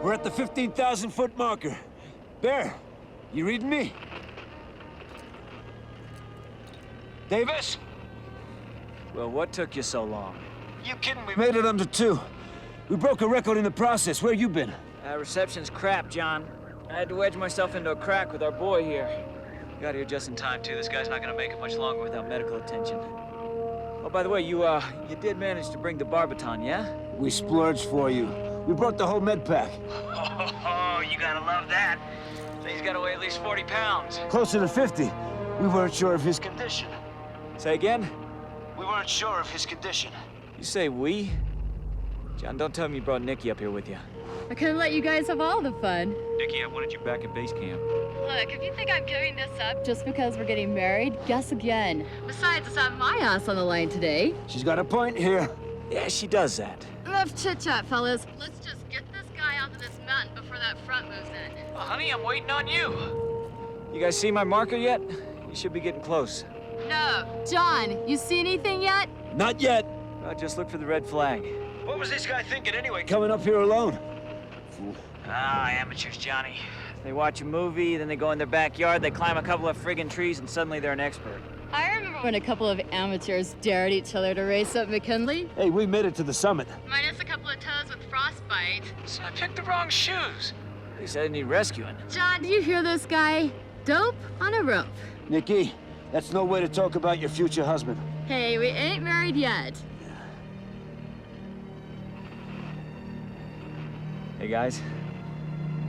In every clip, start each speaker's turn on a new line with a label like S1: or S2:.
S1: We're at the 15,000-foot marker. Bear, you reading me? Davis?
S2: Well, what took you so long?
S1: You kidding? We made it under 2. We broke a record in the process. Where you been?
S2: Reception's crap, John. I had to wedge myself into a crack with our boy here. Got here just in time, too. This guy's not gonna make it much longer without medical attention. Oh, by the way, you you did manage to bring the barbiton, yeah?
S1: We splurged for you. We brought the whole med pack.
S2: Oh, you gotta love that. Thing's gotta weigh at least 40 pounds.
S1: Closer to 50. We weren't sure of his condition.
S2: Say again?
S1: We weren't sure of his condition.
S2: You say we? John, don't tell me you brought Nikki up here with you.
S3: I couldn't let you guys have all the fun.
S2: Nikki, I wanted you back at base camp.
S3: Look, if you think I'm giving this up just because we're getting married, guess again. Besides, it's not my ass on the line today.
S1: She's got a point here.
S2: Yeah, she does that.
S3: Enough chit-chat, fellas. Let's just get this guy off of this mountain before that front moves in.
S2: Well, honey, I'm waiting on you. You guys see my marker yet? You should be getting close.
S3: No. John, you see anything yet?
S1: Not yet.
S2: Just look for the red flag.
S1: What was this guy thinking anyway, coming up here alone? Fool.
S2: Ah, amateurs, Johnny. They watch a movie, then they go in their backyard, they climb a couple of friggin' trees, and suddenly they're an expert.
S3: I remember when a couple of amateurs dared each other to race up McKinley.
S1: Hey, we made it to the summit.
S3: Minus a couple of toes with frostbite.
S2: So I picked the wrong shoes. At least I didn't need rescuing.
S3: John, do you hear this guy? Dope on a rope.
S1: Nikki, that's no way to talk about your future husband.
S3: Hey, we ain't married yet.
S2: Hey, guys.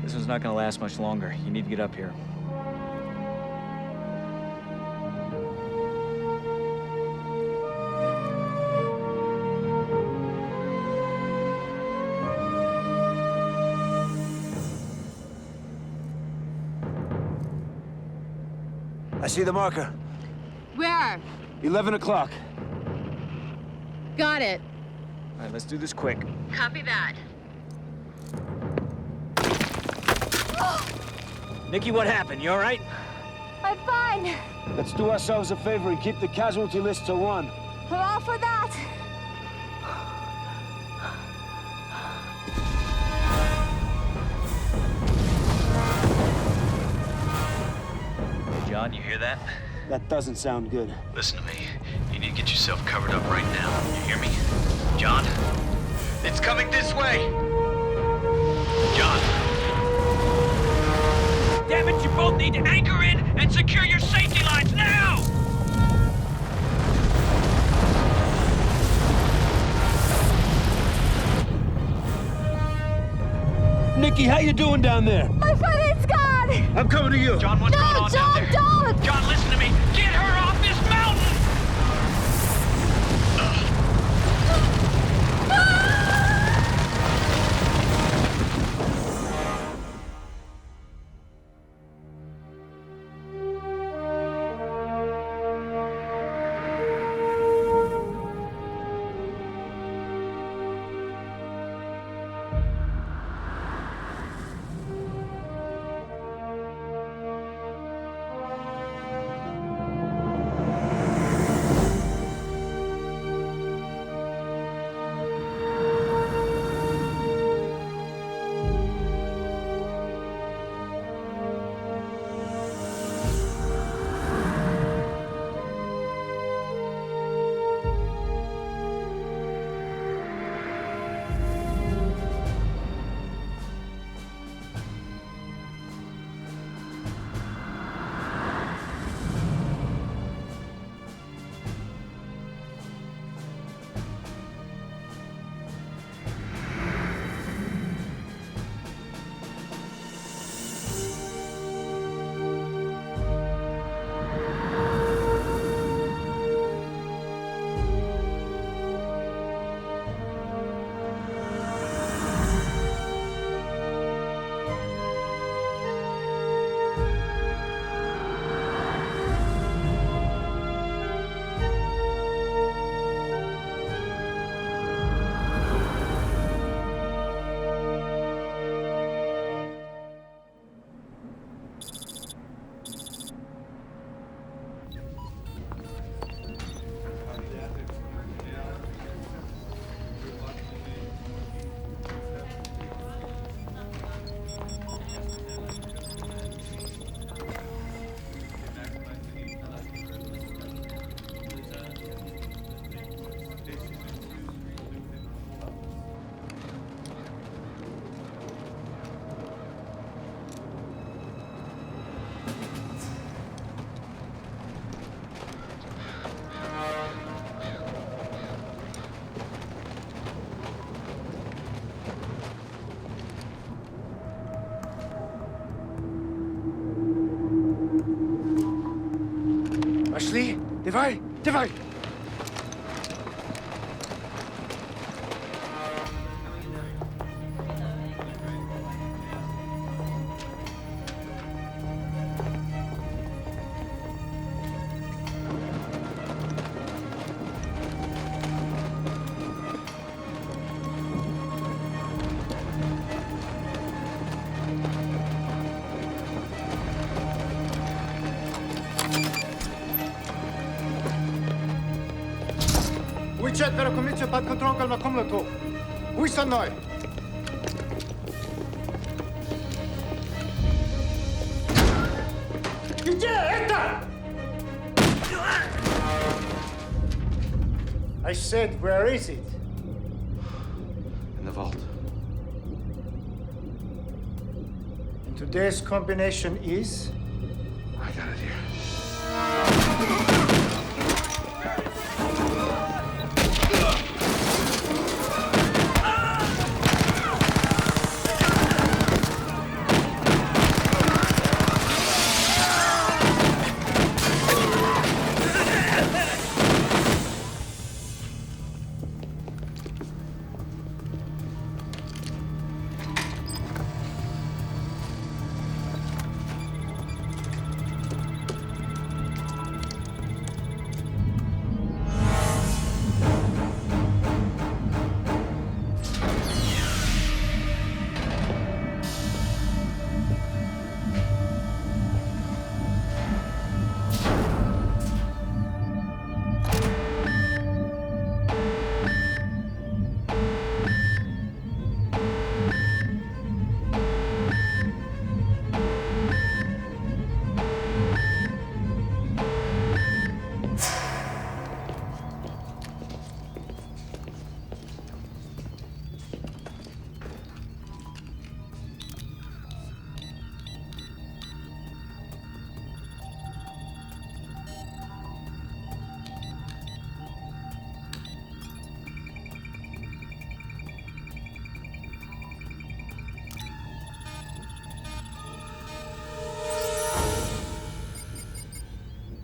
S2: This one's not gonna last much longer. You need to get up here.
S1: I see the marker.
S3: Where?
S1: 11 o'clock.
S3: Got it.
S2: All right, let's do this quick.
S3: Copy that.
S2: Nikki, what happened? You all right?
S3: I'm fine.
S1: Let's do ourselves a favor and keep the casualty list to 1.
S3: I'm all for that.
S2: Hey, John, you hear that?
S1: That doesn't sound good.
S2: Listen to me. You need to get yourself covered up right now. You hear me? John? It's coming this way! John! Damn it, you both need to anchor in and secure your safety lines now!
S1: Nikki, how you doing down there?
S3: My foot is gone!
S1: I'm coming to you.
S2: John, what's going on down there?
S3: Don't!
S2: John, listen to me! Get her off this mountain!
S4: Ashley, devant, devant. Четверо комицию под контролем на комнату. Вы со мной. Где это? I said, where is it?
S5: In the vault.
S4: Today's combination is?
S5: I got it here.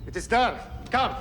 S4: It is done. Come.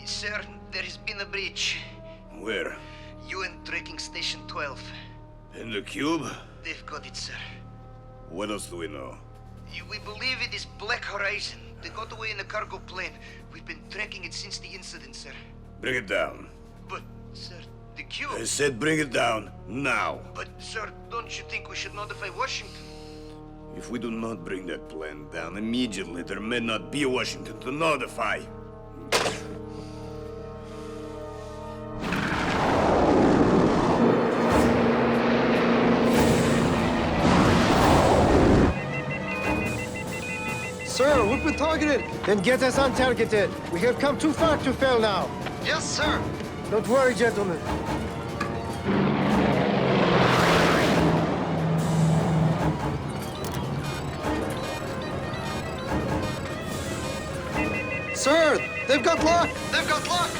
S6: Sir, there has been a breach.
S7: Where?
S6: UN tracking station 12.
S7: In the cube?
S6: They've got it, sir.
S7: What else do we know?
S6: We believe it is Black Horizon. They got away in a cargo plane. We've been tracking it since the incident, sir.
S7: Bring it down.
S6: But, sir, the cube...
S7: I said bring it down, now.
S6: But, sir, don't you think we should notify Washington?
S7: If we do not bring that plane down immediately, there may not be a Washington to notify.
S4: Sir, we've been targeted. Then get us untargeted. We have come too far to fail now.
S6: Yes, sir.
S4: Don't worry, gentlemen. Sir, they've got luck.
S6: They've got luck.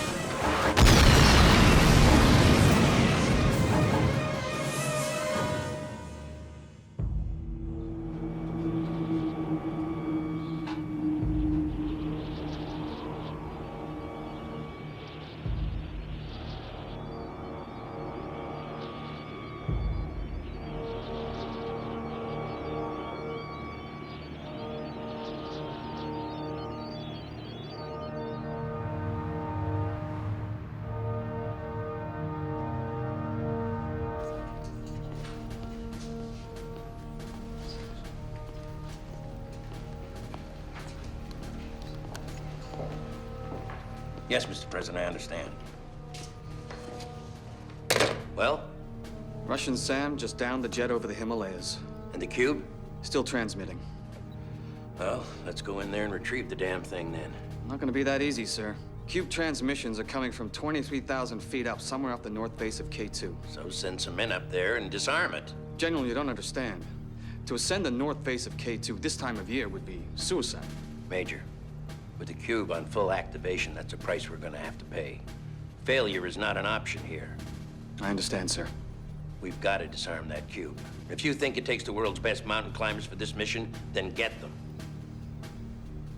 S8: Yes, Mr. President, I understand. Well?
S9: Russian Sam just downed the jet over the Himalayas.
S8: And the cube?
S9: Still transmitting.
S8: Well, let's go in there and retrieve the damn thing then.
S9: Not gonna be that easy, sir. Cube transmissions are coming from 23,000 feet up, somewhere off the north base of K2.
S8: So send some men up there and disarm it.
S9: General, you don't understand. To ascend the north face of K2 this time of year would be suicide.
S8: Major, with the cube on full activation, that's a price we're gonna have to pay. Failure is not an option here.
S9: I understand, sir.
S8: We've got to disarm that cube. If you think it takes the world's best mountain climbers for this mission, then get them.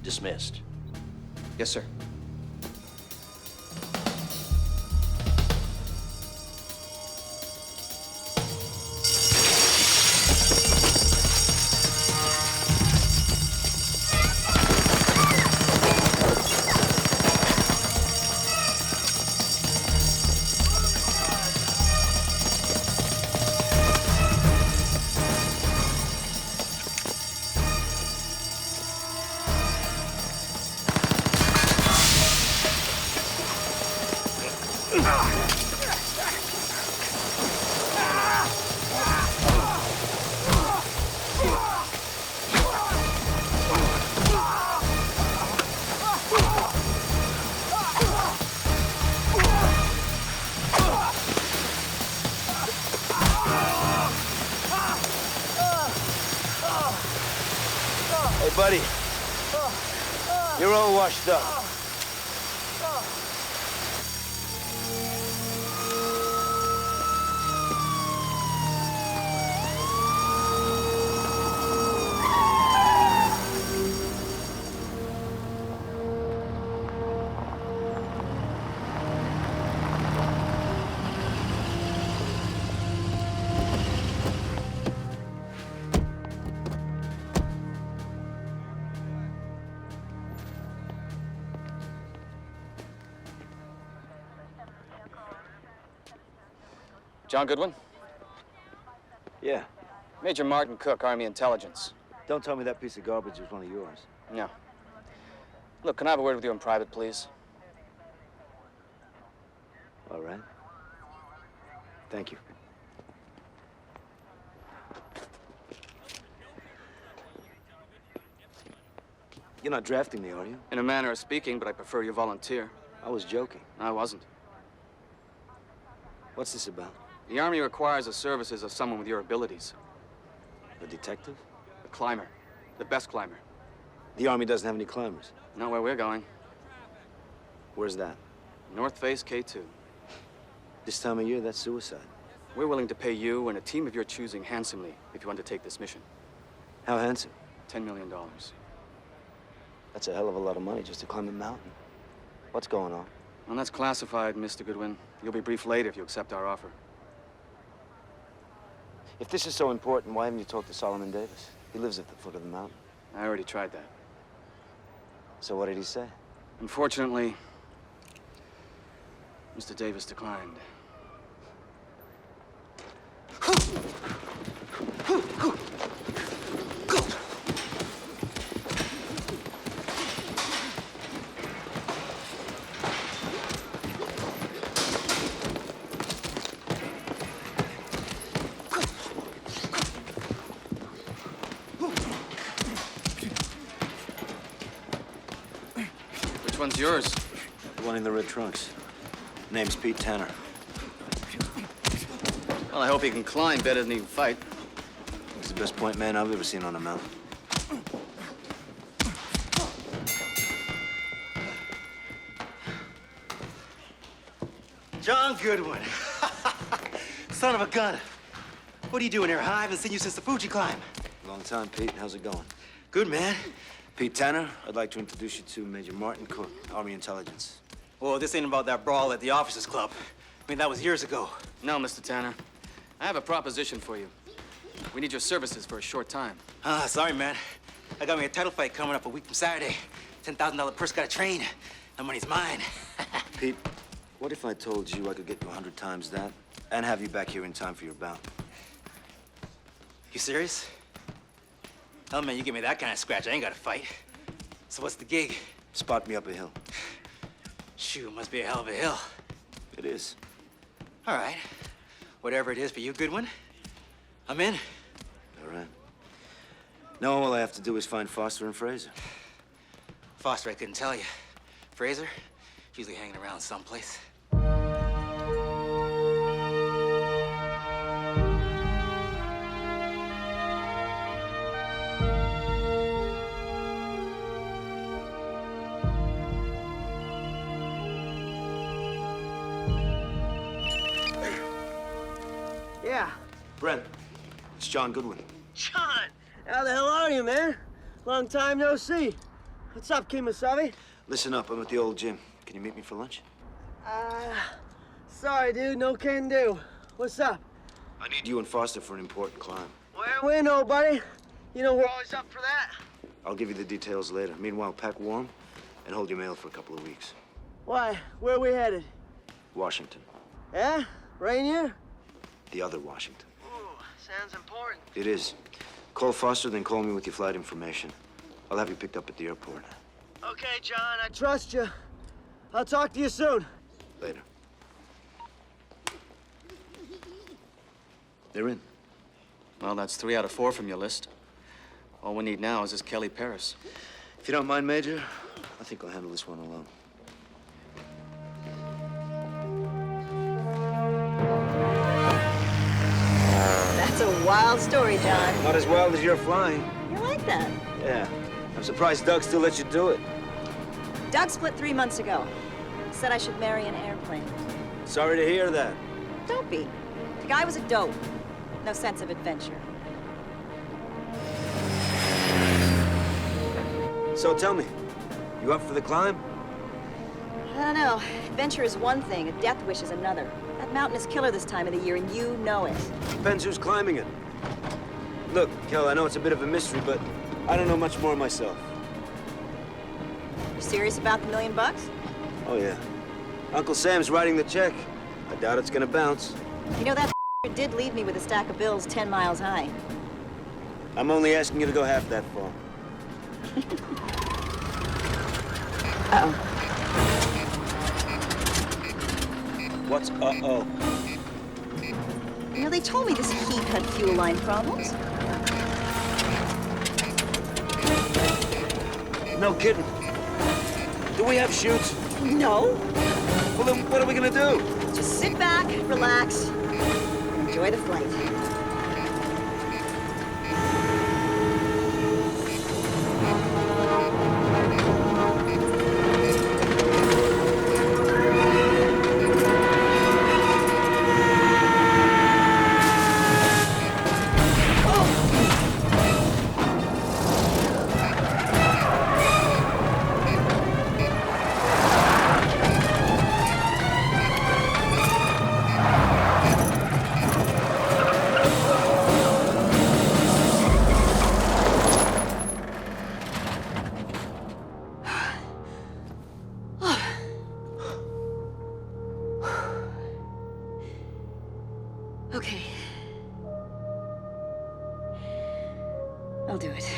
S8: Dismissed.
S9: Yes, sir.
S1: Hey, buddy. You're all washed up.
S9: John Goodwin?
S1: Yeah.
S9: Major Martin Cook, Army Intelligence.
S1: Don't tell me that piece of garbage was one of yours.
S9: No. Look, can I have a word with you in private, please?
S1: All right. Thank you. You're not drafting me, are you?
S9: In a manner of speaking, but I prefer you volunteer.
S1: I was joking.
S9: I wasn't.
S1: What's this about?
S9: The Army requires the services of someone with your abilities.
S1: A detective?
S9: A climber. The best climber.
S1: The Army doesn't have any climbers.
S9: Not where we're going.
S1: Where's that?
S9: North Face K2.
S1: This time of year, that's suicide.
S9: We're willing to pay you and a team of your choosing handsomely if you undertake this mission.
S1: How handsome?
S9: $10 million.
S1: That's a hell of a lot of money just to climb a mountain. What's going on?
S9: Well, that's classified, Mr. Goodwin. You'll be briefed later if you accept our offer.
S1: If this is so important, why haven't you talked to Solomon Davis? He lives at the foot of the mountain.
S9: I already tried that.
S1: So what did he say?
S9: Unfortunately, Mr. Davis declined. Which one's yours?
S1: The one in the red trunks. Name's Pete Tanner.
S9: Well, I hope he can climb better than he can fight.
S1: He's the best point man I've ever seen on a mountain.
S10: John Goodwin. Son of a gun. What are you doing here, huh? I haven't seen you since the Fuji climb.
S1: Long time, Pete. How's it going?
S10: Good, man.
S1: Pete Tanner, I'd like to introduce you to Major Martin Cook, Army Intelligence.
S10: Well, this ain't about that brawl at the officers' club. I mean, that was years ago.
S9: No, Mr. Tanner. I have a proposition for you. We need your services for a short time.
S10: Sorry, man. I got me a title fight coming up a week from Saturday. $10,000 purse, got to train. That money's mine.
S1: Pete, what if I told you I could get you 100 times that and have you back here in time for your bout?
S10: You serious? Oh, man, you give me that kind of scratch, I ain't got to fight. So what's the gig?
S1: Spot me up a hill.
S10: Shoot, must be a hell of a hill.
S1: It is.
S10: All right. Whatever it is for you, good one. I'm in.
S1: All right. Now all I have to do is find Foster and Fraser.
S10: Foster, I couldn't tell you. Fraser, usually hanging around someplace.
S4: Yeah.
S1: Brent, it's John Goodwin.
S4: John! How the hell are you, man? Long time no see. What's up, Kimasabi?
S1: Listen up, I'm at the old gym. Can you meet me for lunch?
S4: Sorry, dude, no can do. What's up?
S1: I need you and Foster for an important climb.
S4: We know, buddy. You know we're always up for that.
S1: I'll give you the details later. Meanwhile, pack warm and hold your mail for a couple of weeks.
S4: Why? Where are we headed?
S1: Washington.
S4: Yeah? Rainier?
S1: The other Washington.
S4: Ooh, sounds important.
S1: It is. Call Foster, then call me with your flight information. I'll have you picked up at the airport.
S4: Okay, John, I trust you. I'll talk to you soon.
S1: Later. They're in.
S9: Well, that's 3 out of 4 from your list. All we need now is this Kelly Paris.
S1: If you don't mind, Major, I think I'll handle this one alone.
S11: That's a wild story, John.
S1: Not as wild as you're flying.
S11: You like that?
S1: Yeah. I'm surprised Doug still lets you do it.
S11: Doug split 3 months ago. Said I should marry an airplane.
S1: Sorry to hear that.
S11: Don't be. The guy was a dope. No sense of adventure.
S1: So tell me, you up for the climb?
S11: I don't know. Adventure is one thing, a death wish is another. That mountain is killer this time of the year, and you know it.
S1: Depends who's climbing it. Look, Kel, I know it's a bit of a mystery, but I don't know much more myself.
S11: You serious about the $1 million?
S1: Oh, yeah. Uncle Sam's writing the check. I doubt it's gonna bounce.
S11: You know, that did leave me with a stack of bills 10 miles high.
S1: I'm only asking you to go half that far.
S11: Uh-oh.
S1: What's uh-oh?
S11: You know, they told me this heap had fuel line problems.
S1: No kidding. Do we have chutes?
S11: No.
S1: Well, then what are we gonna do?
S11: Just sit back, relax, and enjoy the flight. Okay. I'll do it.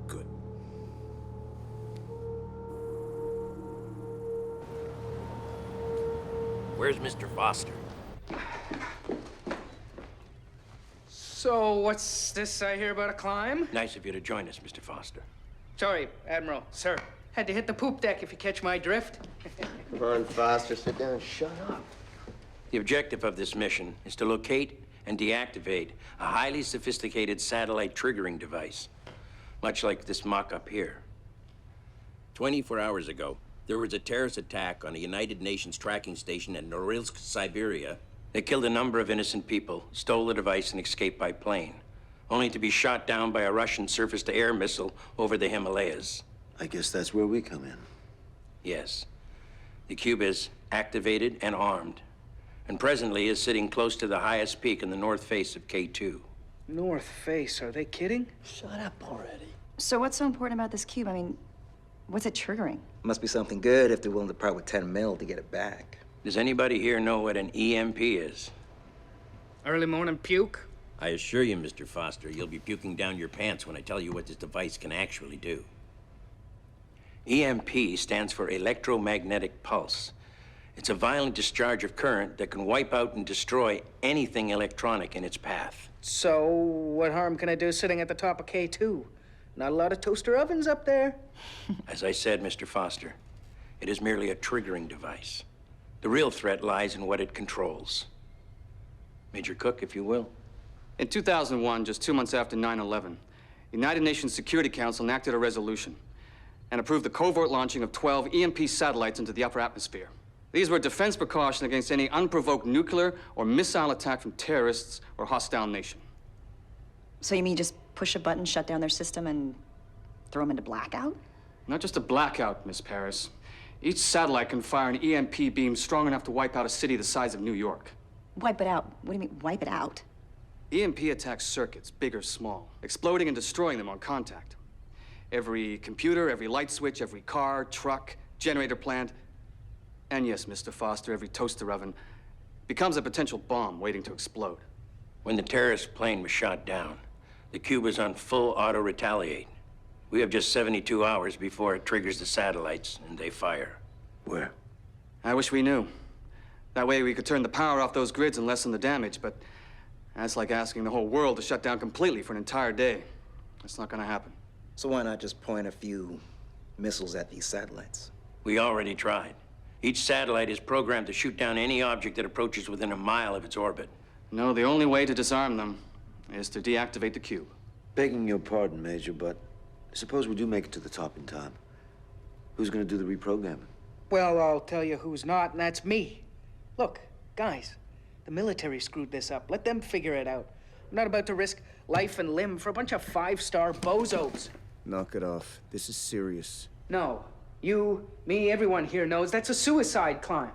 S1: Good.
S8: Where's Mr. Foster?
S12: So, what's this I hear about a climb?
S8: Nice of you to join us, Mr. Foster.
S12: Sorry, Admiral, sir. Had to hit the poop deck if you catch my drift.
S4: Come on, Foster, sit down and shut up.
S8: The objective of this mission is to locate and deactivate a highly sophisticated satellite triggering device, much like this mock-up here. 24 hours ago, there was a terrorist attack on a United Nations tracking station in Norilsk, Siberia. They killed a number of innocent people, stole the device, and escaped by plane, only to be shot down by a Russian surface-to-air missile over the Himalayas.
S1: I guess that's where we come in.
S8: Yes. The cube is activated and armed, and presently is sitting close to the highest peak in the north face of K2.
S12: North face, are they kidding?
S4: Shut up already.
S11: So what's so important about this cube? I mean, what's it triggering?
S10: Must be something good if they're willing to part with 10 mil to get it back.
S8: Does anybody here know what an EMP is?
S12: Early morning puke?
S8: I assure you, Mr. Foster, you'll be puking down your pants when I tell you what this device can actually do. EMP stands for electromagnetic pulse. It's a violent discharge of current that can wipe out and destroy anything electronic in its path.
S12: So, what harm can I do sitting at the top of K2? Not a lot of toaster ovens up there.
S8: As I said, Mr. Foster, it is merely a triggering device. The real threat lies in what it controls. Major Cook, if you will.
S9: In 2001, just 2 months after 9/11, the United Nations Security Council enacted a resolution and approved the covert launching of 12 EMP satellites into the upper atmosphere. These were a defense precaution against any unprovoked nuclear or missile attack from terrorists or hostile nation.
S11: So you mean just push a button, shut down their system, and throw them into blackout?
S9: Not just a blackout, Miss Paris. Each satellite can fire an EMP beam strong enough to wipe out a city the size of New York.
S11: Wipe it out? What do you mean, wipe it out?
S9: EMP attacks circuits, big or small, exploding and destroying them on contact. Every computer, every light switch, every car, truck, generator plant, and yes, Mr. Foster, every toaster oven becomes a potential bomb waiting to explode.
S8: When the terrorist plane was shot down, the cube was on full auto-retaliate. We have just 72 hours before it triggers the satellites and they fire.
S1: Where?
S9: I wish we knew. That way we could turn the power off those grids and lessen the damage, but that's like asking the whole world to shut down completely for an entire day. That's not gonna happen.
S10: So why not just point a few missiles at these satellites?
S8: We already tried. Each satellite is programmed to shoot down any object that approaches within a mile of its orbit.
S9: No, the only way to disarm them is to deactivate the cube.
S1: Begging your pardon, Major, but suppose we do make it to the top in time. Who's gonna do the reprogramming?
S12: Well, I'll tell you who's not, and that's me. Look, guys, the military screwed this up. Let them figure it out. I'm not about to risk life and limb for a bunch of five-star bozos.
S13: Knock it off. This is serious.
S12: No. You, me, everyone here knows that's a suicide climb.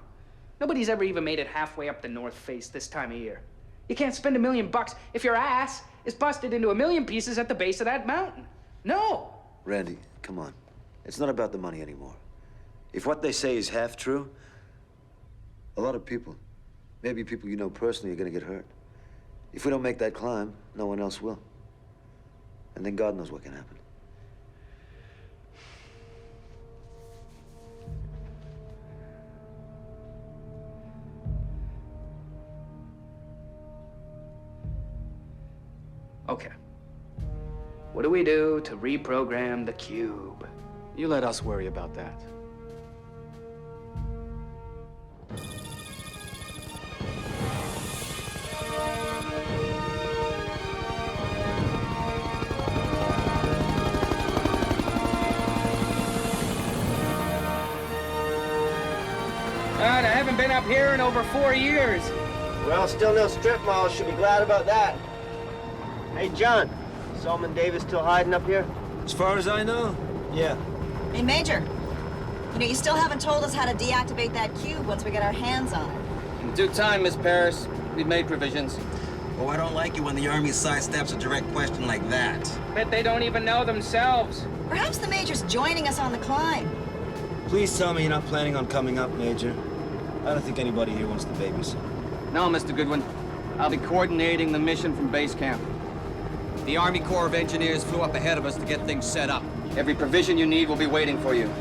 S12: Nobody's ever even made it halfway up the North Face this time of year. You can't spend $1 million if your ass is busted into 1,000,000 pieces at the base of that mountain. No!
S1: Randy, come on. It's not about the money anymore. If what they say is half true, a lot of people, maybe people you know personally, are gonna get hurt. If we don't make that climb, no one else will. And then God knows what can happen.
S12: Okay. What do we do to reprogram the cube?
S9: You let us worry about that.
S12: God, I haven't been up here in over 4 years.
S4: Well, still no strip malls. Should be glad about that. Hey, John. Solomon Davis still hiding up here?
S1: As far as I know, yeah.
S11: Hey, Major. You know, you still haven't told us how to deactivate that cube once we get our hands on it.
S9: In due time, Miss Paris. We've made provisions.
S10: Oh, I don't like it when the Army sidesteps a direct question like that.
S12: Bet they don't even know themselves.
S11: Perhaps the Major's joining us on the climb.
S1: Please tell me you're not planning on coming up, Major. I don't think anybody here wants to babysit.
S9: No, Mr. Goodwin. I'll be coordinating the mission from base camp.
S10: The Army Corps of Engineers flew up ahead of us to get things set up.
S9: Every provision you need will be waiting for you.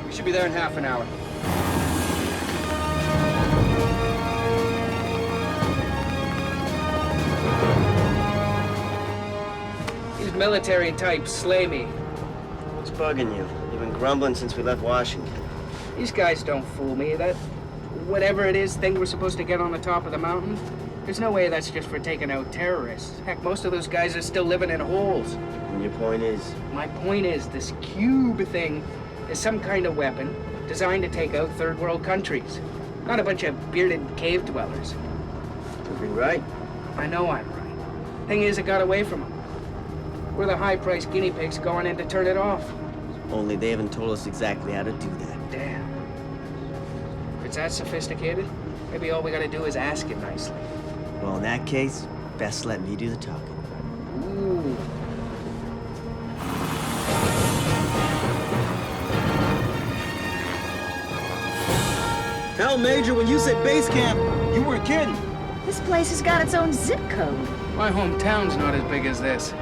S9: We should be there in half an hour.
S12: These military types slay me.
S4: What's bugging you? You've been grumbling since we left Washington.
S12: These guys don't fool me. That whatever it is thing we're supposed to get on the top of the mountain, there's no way that's just for taking out terrorists. Heck, most of those guys are still living in holes.
S4: And your point is?
S12: My point is, this cube thing is some kind of weapon designed to take out third world countries. Not a bunch of bearded cave dwellers.
S4: Could be right.
S12: I know I'm right. Thing is, it got away from them. We're the high-priced guinea pigs going in to turn it off.
S4: Only they haven't told us exactly how to do that.
S12: Damn. If it's that sophisticated, maybe all we gotta do is ask it nicely.
S4: Well, in that case, best let me do the talking.
S12: Ooh.
S10: Hell, Major, when you said base camp, you weren't kidding.
S11: This place has got its own zip code.
S12: My hometown's not as big as this.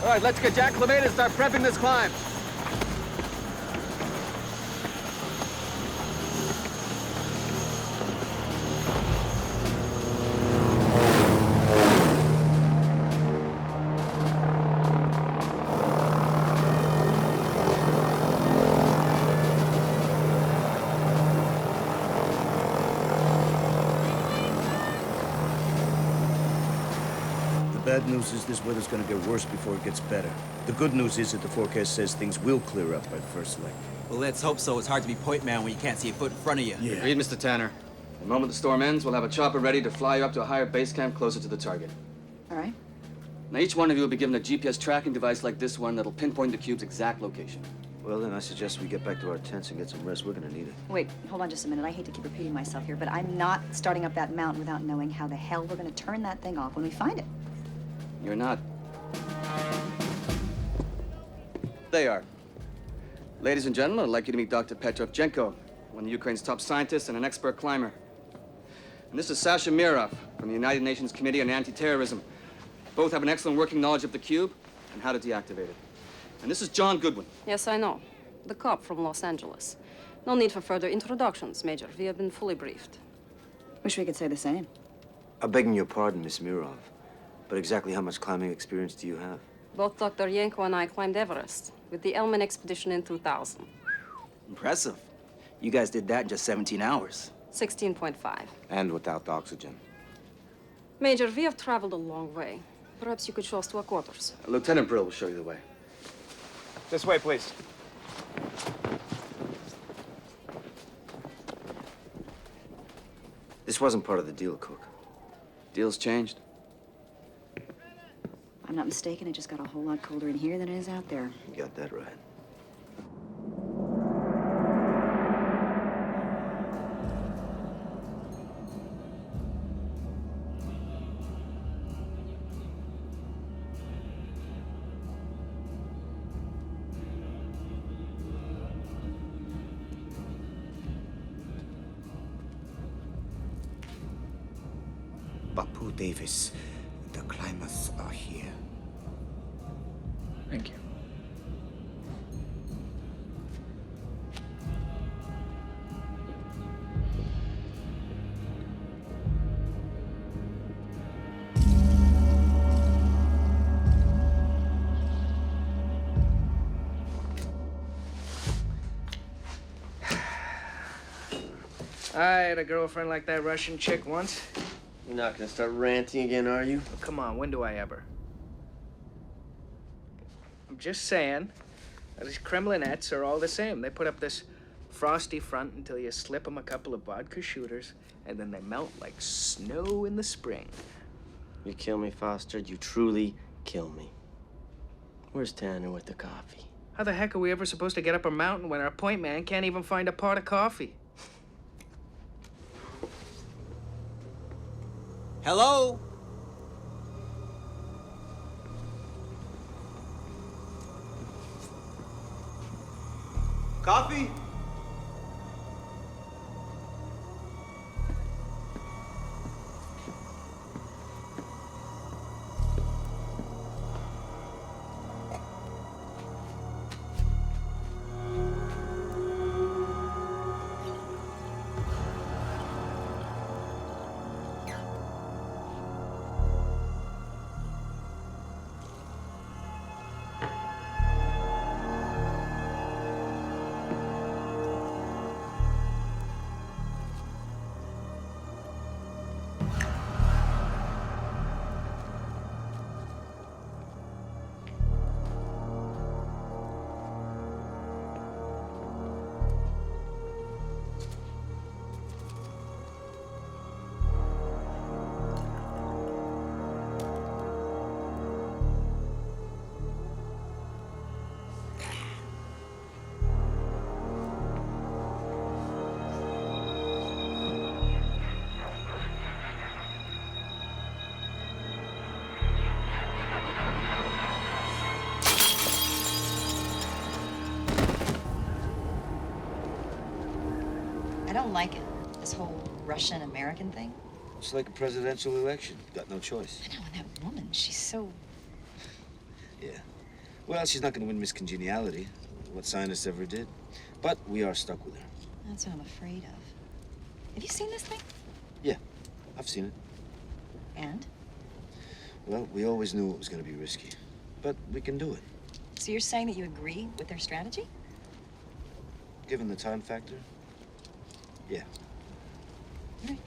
S14: All right, let's get you acclimated and start prepping this climb.
S13: The bad news is this weather's gonna get worse before it gets better. The good news is that the forecast says things will clear up by the first light.
S10: Well, let's hope so. It's hard to be point man when you can't see a foot in front of you.
S13: Yeah.
S9: Agreed, Mr. Tanner. The moment the storm ends, we'll have a chopper ready to fly you up to a higher base camp closer to the target.
S11: All right.
S9: Now, each one of you will be given a GPS tracking device like this one that'll pinpoint the cube's exact location.
S1: Well, then I suggest we get back to our tents and get some rest. We're gonna need it.
S11: Wait, hold on just a minute. I hate to keep repeating myself here, but I'm not starting up that mountain without knowing how the hell we're gonna turn that thing off when we find it.
S9: You're not. They are. Ladies and gentlemen, I'd like you to meet Dr. Petrovchenko, one of Ukraine's top scientists and an expert climber. And this is Sasha Mirov from the United Nations Committee on Anti-Terrorism. Both have an excellent working knowledge of the cube and how to deactivate it. And this is John Goodwin.
S15: Yes, I know. The cop from Los Angeles. No need for further introductions, Major. We have been fully briefed.
S11: Wish we could say the same.
S1: I'm begging your pardon, Miss Mirov, but exactly how much climbing experience do you have?
S15: Both Dr. Yanko and I climbed Everest with the Elman expedition in 2000.
S10: Impressive. You guys did that in just 17 hours.
S15: 16.5.
S5: And without oxygen.
S15: Major, we have traveled a long way. Perhaps you could show us to our quarters.
S9: Lieutenant Brill will show you the way.
S2: This way, please.
S1: This wasn't part of the deal, Cook.
S9: Deal's changed.
S11: I'm not mistaken, it just got a whole lot colder in here than it is out there.
S1: You got that right.
S13: Bapu Davis, the climbers are here.
S12: Thank you. I had a girlfriend like that Russian chick once.
S4: You're not gonna start ranting again, are you?
S12: Oh, come on, when do I ever? I'm just saying, these Kremlinettes are all the same. They put up this frosty front until you slip them a couple of vodka shooters, and then they melt like snow in the spring.
S4: You kill me, Foster. You truly kill me. Where's Tanner with the coffee?
S12: How the heck are we ever supposed to get up a mountain when our point man can't even find a pot of coffee?
S10: Hello?
S4: Coffee?
S11: I don't like it, this whole Russian-American thing.
S1: It's like a presidential election. Got no choice.
S11: I know, and that woman, she's so...
S1: Yeah, Well, she's not gonna win Miss Congeniality. What scientist ever did? But we are stuck with her.
S11: That's what I'm afraid of. Have you seen this thing?
S1: Yeah, I've seen it.
S11: And?
S1: Well, we always knew it was gonna be risky. But we can do it.
S11: So you're saying that you agree with their strategy?
S1: Given the time factor, yeah.
S11: All right.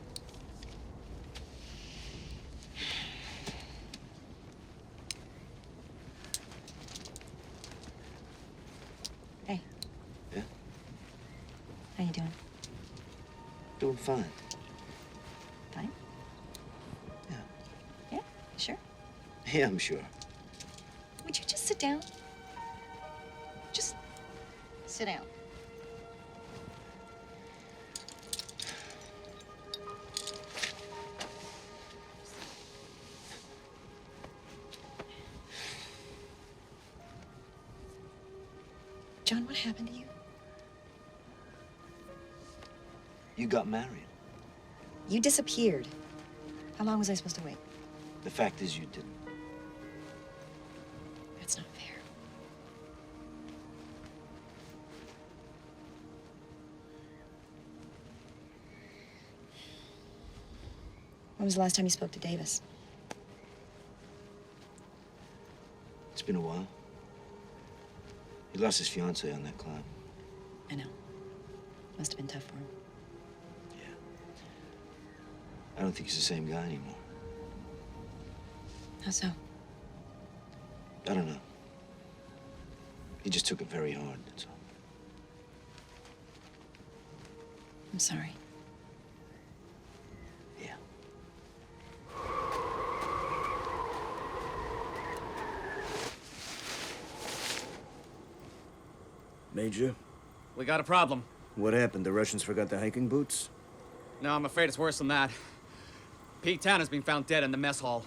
S11: Hey.
S1: Yeah?
S11: How you doing?
S1: Doing fine.
S11: Fine?
S1: Yeah.
S11: Yeah? Sure?
S1: Yeah, I'm sure.
S11: Would you just sit down? Just sit down. John, what happened to you?
S1: You got married.
S11: You disappeared. How long was I supposed to wait?
S1: The fact is you didn't.
S11: That's not fair. When was the last time you spoke to Davis?
S1: It's been a while. He lost his fiancée on that climb.
S11: I know. Must have been tough for him.
S1: I don't think he's the same guy anymore.
S11: How so?
S1: I don't know. He just took it very hard, that's all.
S11: I'm sorry.
S1: Yeah.
S13: Major?
S14: We got a problem.
S13: What happened? The Russians forgot the hiking boots?
S14: No, I'm afraid it's worse than that. Pete Town has been found dead in the mess hall.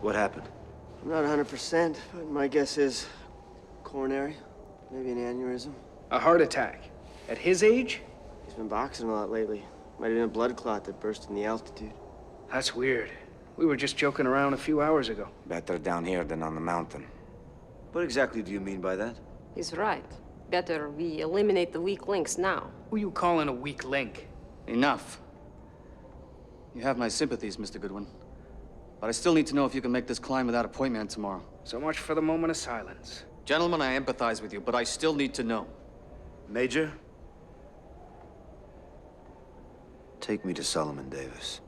S1: What happened?
S4: I'm not 100%, but my guess is coronary, maybe an aneurysm.
S12: A heart attack. At his age?
S4: He's been boxing a lot lately. Might have been a blood clot that burst in the altitude.
S12: That's weird. We were just joking around a few hours ago.
S16: Better down here than on the mountain.
S1: What exactly do you mean by that?
S15: He's right. Better we eliminate the weak links now.
S12: Who you calling a weak link?
S9: Enough. You have my sympathies, Mr. Goodwin. But I still need to know if you can make this climb without a point man tomorrow.
S12: So much for the moment of silence.
S9: Gentlemen, I empathize with you, but I still need to know.
S1: Major? Take me to Solomon Davis.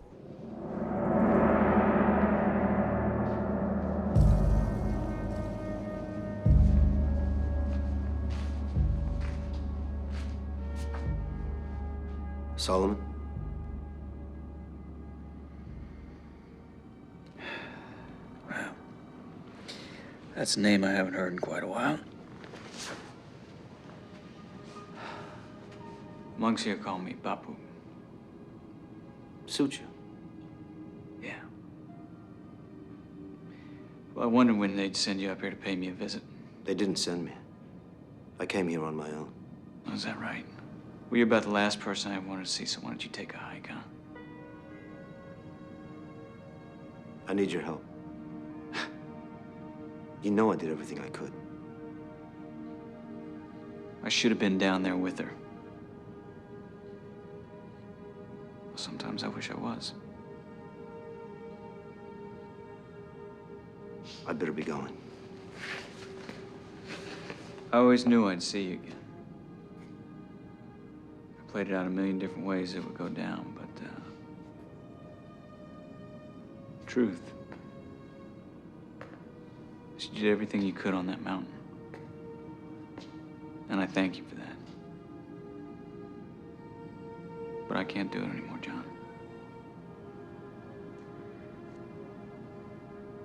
S1: Solomon?
S2: Wow. That's a name I haven't heard in quite a while. Monks here call me Bapu.
S1: Suit you.
S2: Yeah. Well, I wondered when they'd send you up here to pay me a visit.
S1: They didn't send me. I came here on my own.
S2: Oh, is that right? Well, you're about the last person I wanted to see, so why don't you take a hike, huh?
S1: I need your help. You know I did everything I could.
S2: I should have been down there with her. Sometimes I wish I was.
S1: I'd better be going.
S2: I always knew I'd see you again. I played it out a million different ways it would go down, but, truth. You did everything you could on that mountain. And I thank you for that. But I can't do it anymore, John.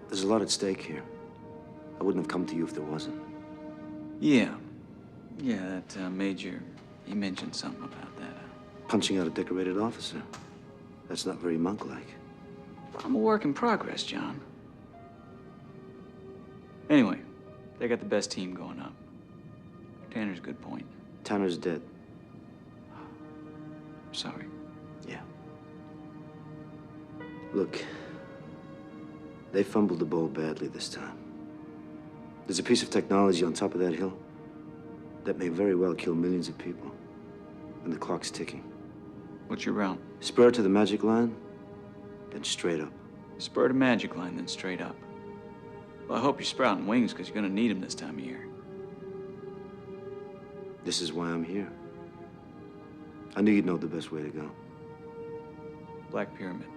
S1: There's a lot at stake here. I wouldn't have come to you if there wasn't.
S2: Yeah. Yeah, that major, he mentioned something about that.
S1: Punching out a decorated officer. That's not very monk-like.
S2: I'm a work in progress, John. Anyway, they got the best team going up. Tanner's a good point.
S1: Tanner's dead.
S2: Sorry.
S1: Yeah. Look, they fumbled the ball badly this time. There's a piece of technology on top of that hill that may very well kill millions of people. And the clock's ticking.
S2: What's your route?
S1: Spur to the magic line, then straight up.
S2: Spur to magic line, then straight up. Well, I hope you're sprouting wings, because you're gonna need them this time of year.
S1: This is why I'm here. I knew you'd know the best way to go.
S2: Black Pyramid.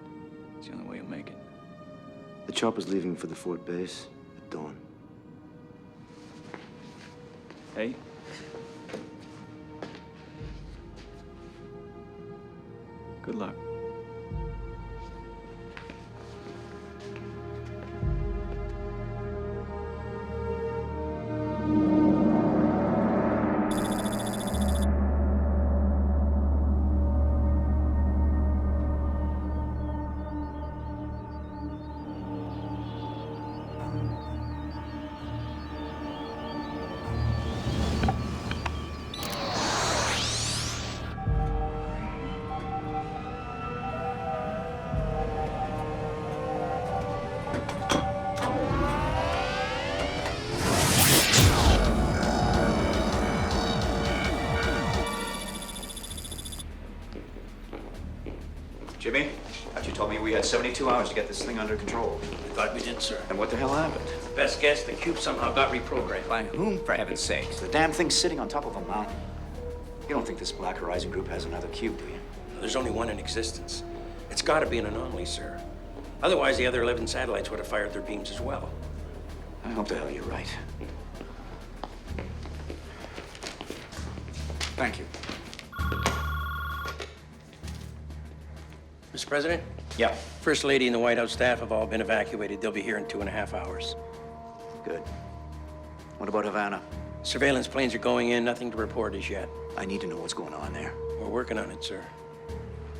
S2: It's the only way you'll make it.
S1: The chopper's leaving for the fort base at dawn.
S2: Hey? Good luck.
S17: Jimmy, thought you told me we had 72 hours to get this thing under control.
S8: I thought we did, sir.
S17: And what the hell happened?
S8: Best guess, the cube somehow got reprogrammed.
S17: By whom, for heaven's sakes? The damn thing's sitting on top of a mountain. You don't think this Black Horizon group has another cube, do you?
S8: There's only one in existence. It's got to be an anomaly, sir. Otherwise, the other 11 satellites would have fired their beams as well.
S17: I hope the hell you're right. Thank you.
S8: Mr. President?
S17: Yeah.
S8: First Lady and the White House staff have all been evacuated. They'll be here in 2.5 hours.
S17: Good. What about Havana?
S8: Surveillance planes are going in. Nothing to report as yet.
S17: I need to know what's going on there.
S8: We're working on it, sir.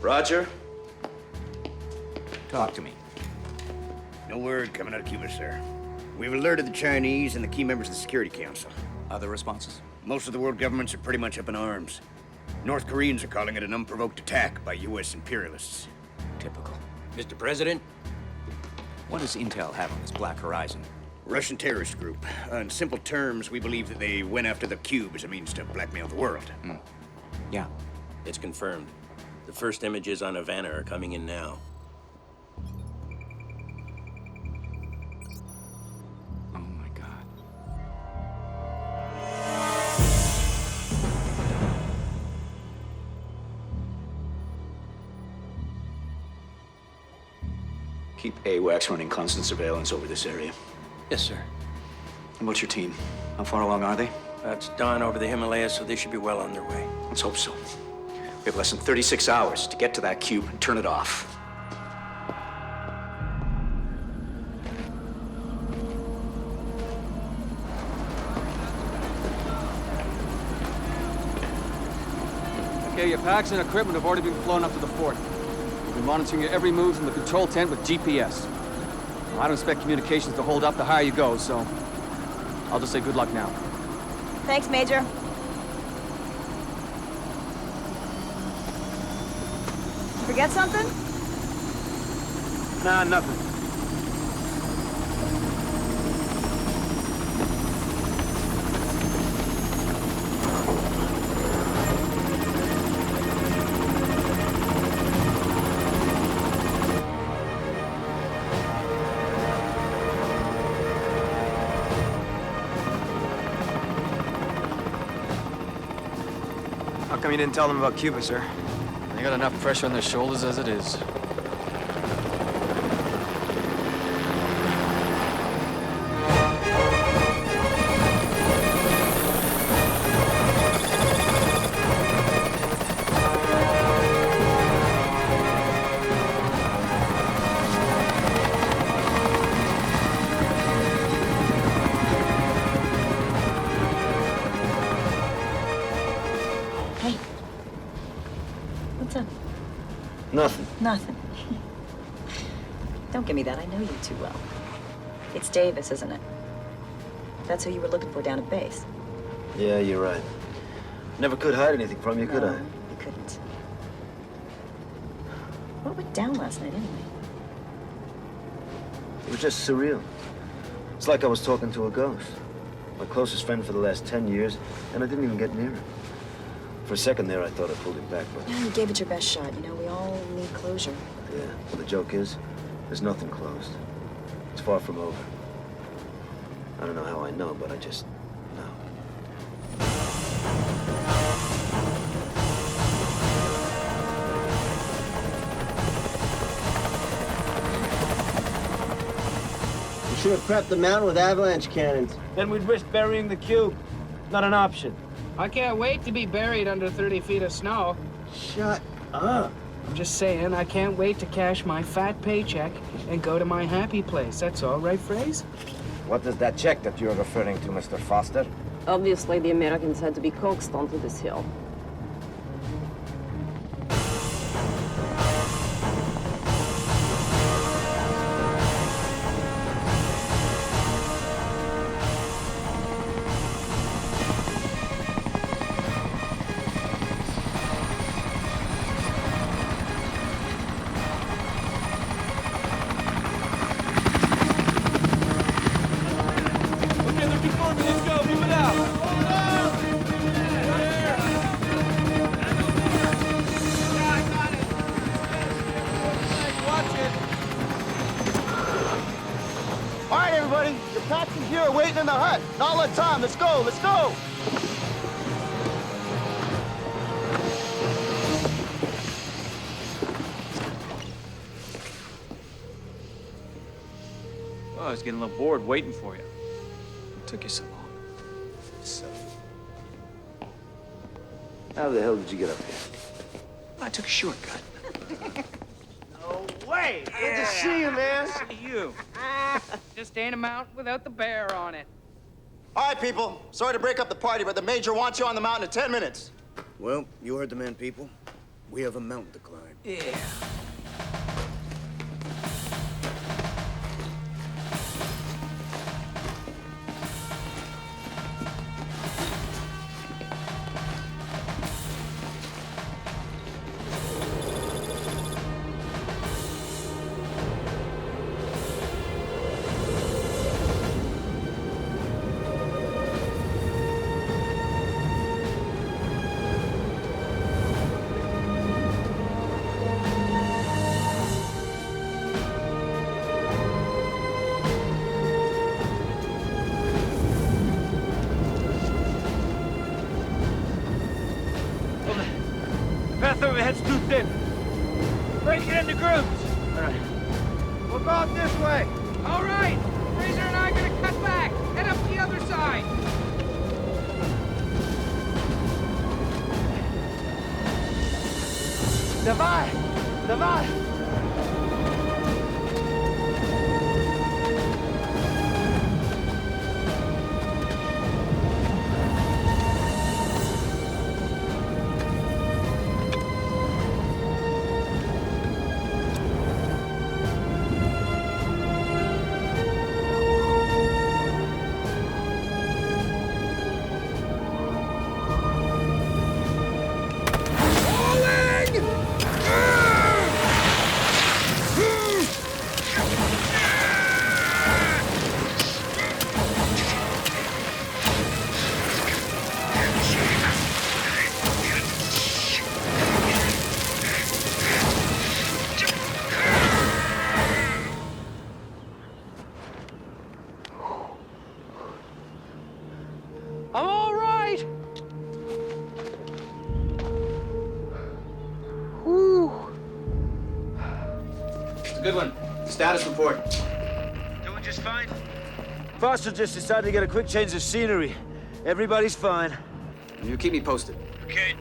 S17: Roger.
S13: Talk to me. No word coming out of Cuba, sir. We've alerted the Chinese and the key members of the Security Council.
S17: Other responses?
S13: Most of the world governments are pretty much up in arms. North Koreans are calling it an unprovoked attack by U.S. imperialists.
S17: Typical.
S8: Mr. President?
S17: What does Intel have on this Black Horizon?
S13: Russian terrorist group. In simple terms, we believe that they went after the cube as a means to blackmail the world.
S17: Yeah.
S8: It's confirmed. The first images on Havana are coming in now.
S17: Oh my God. Keep AWACS running constant surveillance over this area.
S8: Yes, sir.
S17: And what's your team? How far along are they?
S8: It's dawn over the Himalayas, so they should be well on their way.
S17: Let's hope so. We have less than 36 hours to get to that cube and turn it off.
S9: Okay, your packs and equipment have already been flown up to the fort. We've been monitoring your every move from the control tent with GPS. Well, I don't expect communications to hold up the higher you go, so I'll just say good luck now.
S11: Thanks, Major. Forget something?
S9: Nah, nothing.
S4: How come you didn't tell them about Cuba, sir?
S9: They got enough pressure on their shoulders as it is.
S11: Hey. What's up?
S1: Nothing.
S11: Nothing. Don't give me that. I know you too well. It's Davis, isn't it? That's who you were looking for down at base.
S1: Yeah, you're right. Never could hide anything from you, could I?
S11: You couldn't. What went down last night, anyway?
S1: It was just surreal. It's like I was talking to a ghost. My closest friend for the last 10 years, and I didn't even get near him. For a second there, I thought I pulled him back, but...
S11: Yeah, you gave it your best shot. You know, we all need closure.
S1: Yeah, well, the joke is, there's nothing closed. It's far from over. I don't know how I know, but I just know.
S4: We should have prepped the mountain with avalanche cannons.
S12: Then we'd risk burying the cube. Not an option. I can't wait to be buried under 30 feet of snow.
S4: Shut up.
S12: I'm just saying, I can't wait to cash my fat paycheck and go to my happy place. That's all, right, Phrase?
S16: What is that check that you're referring to, Mr. Foster?
S15: Obviously, the Americans had to be coaxed onto this hill.
S4: In the hut. Not a lot of time. Let's go. Let's go.
S2: Oh, I was getting a little bored waiting for you. What took you so long?
S1: So... How the hell did you get up here?
S2: I took a shortcut.
S4: No way. Good to see you, man.
S2: See you.
S12: Just ain't a mountain without the bear on it.
S4: All right, people. Sorry to break up the party, but the major wants you on the mountain in 10 minutes.
S13: Well, you heard the man, people. We have a mountain to climb.
S2: Yeah.
S4: Overhead's too thin. Break it into groups. All right. We'll go out this way.
S12: All right. Fraser and I are gonna cut back. Head up the other side.
S4: Давай! Давай!
S12: I'm all right. Whew.
S9: It's a good one. Status report.
S4: Doing just fine. Foster just decided to get a quick change of scenery. Everybody's fine.
S9: You keep me posted.
S4: Okay.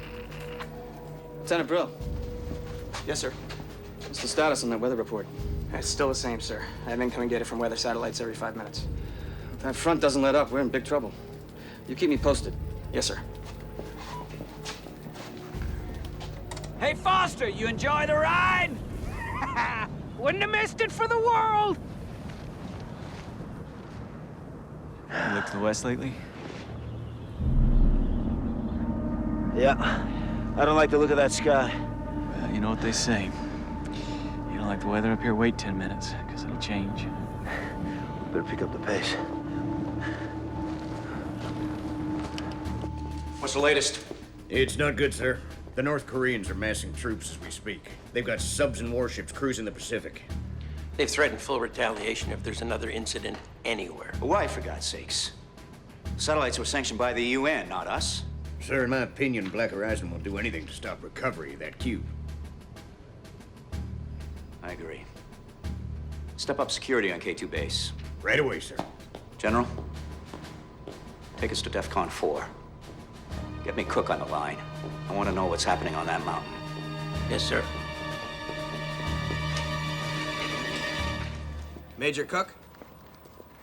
S9: Lieutenant Brill.
S18: Yes, sir.
S9: What's the status on that weather report?
S18: It's still the same, sir. I have incoming data from weather satellites every 5 minutes.
S9: If that front doesn't let up, we're in big trouble. You keep me posted.
S18: Yes, sir.
S2: Hey, Foster, you enjoy the ride?
S12: Wouldn't have missed it for the world.
S2: You looked to the west lately?
S1: Yeah. I don't like the look of that sky.
S2: Well, you know what they say. don't like the weather up here, wait 10 minutes, because it'll change.
S1: We better pick up the pace.
S8: What's the latest?
S13: It's not good, sir. The North Koreans are massing troops as we speak. They've got subs and warships cruising the Pacific.
S8: They've threatened full retaliation if there's another incident anywhere.
S17: Why, for God's sakes? Satellites were sanctioned by the UN, not us.
S13: Sir, in my opinion, Black Horizon will do anything to stop recovery of that cube.
S17: I agree. Step up security on K2 base.
S13: Right away, sir.
S17: General, take us to DEFCON 4. Get me Cook on the line. I want to know what's happening on that mountain.
S8: Yes, sir.
S18: Major Cook?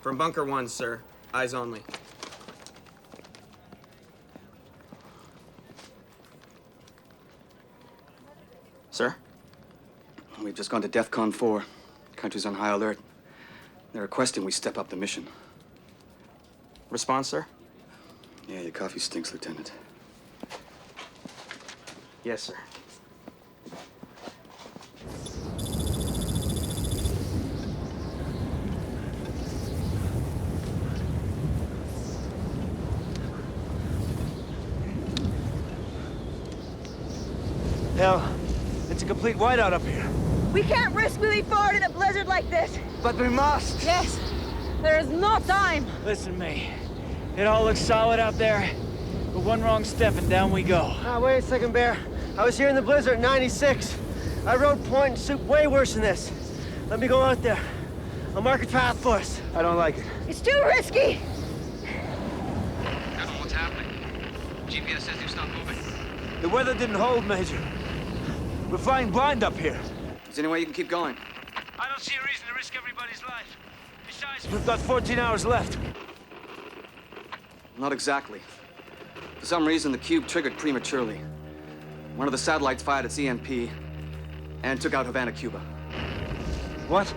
S18: From Bunker 1, sir. Eyes only. Sir?
S9: We've just gone to DEFCON 4. Country's on high alert. They're requesting we step up the mission.
S18: Response, sir?
S9: Yeah, your coffee stinks, Lieutenant.
S18: Yes, sir.
S4: Hell, it's a complete whiteout up here.
S11: We can't risk moving forward in a blizzard like this.
S4: But we must.
S11: Yes. There is no time.
S2: Listen to me. It all looks solid out there, but one wrong step and down we go.
S4: Wait a second, Bear. I was here in the blizzard in '96. I rode point and soup way worse than this. Let me go out there. I'll mark a path for us. I don't like it.
S11: It's too risky.
S18: General, what's happening? GPS says you've stopped moving.
S4: The weather didn't hold, Major. We're flying blind up here.
S9: Is there any way you can keep going?
S4: I don't see a reason to risk everybody's life. Besides, we've got 14 hours left.
S9: Not exactly. For some reason, the cube triggered prematurely. One of the satellites fired its EMP and took out Havana, Cuba.
S4: What?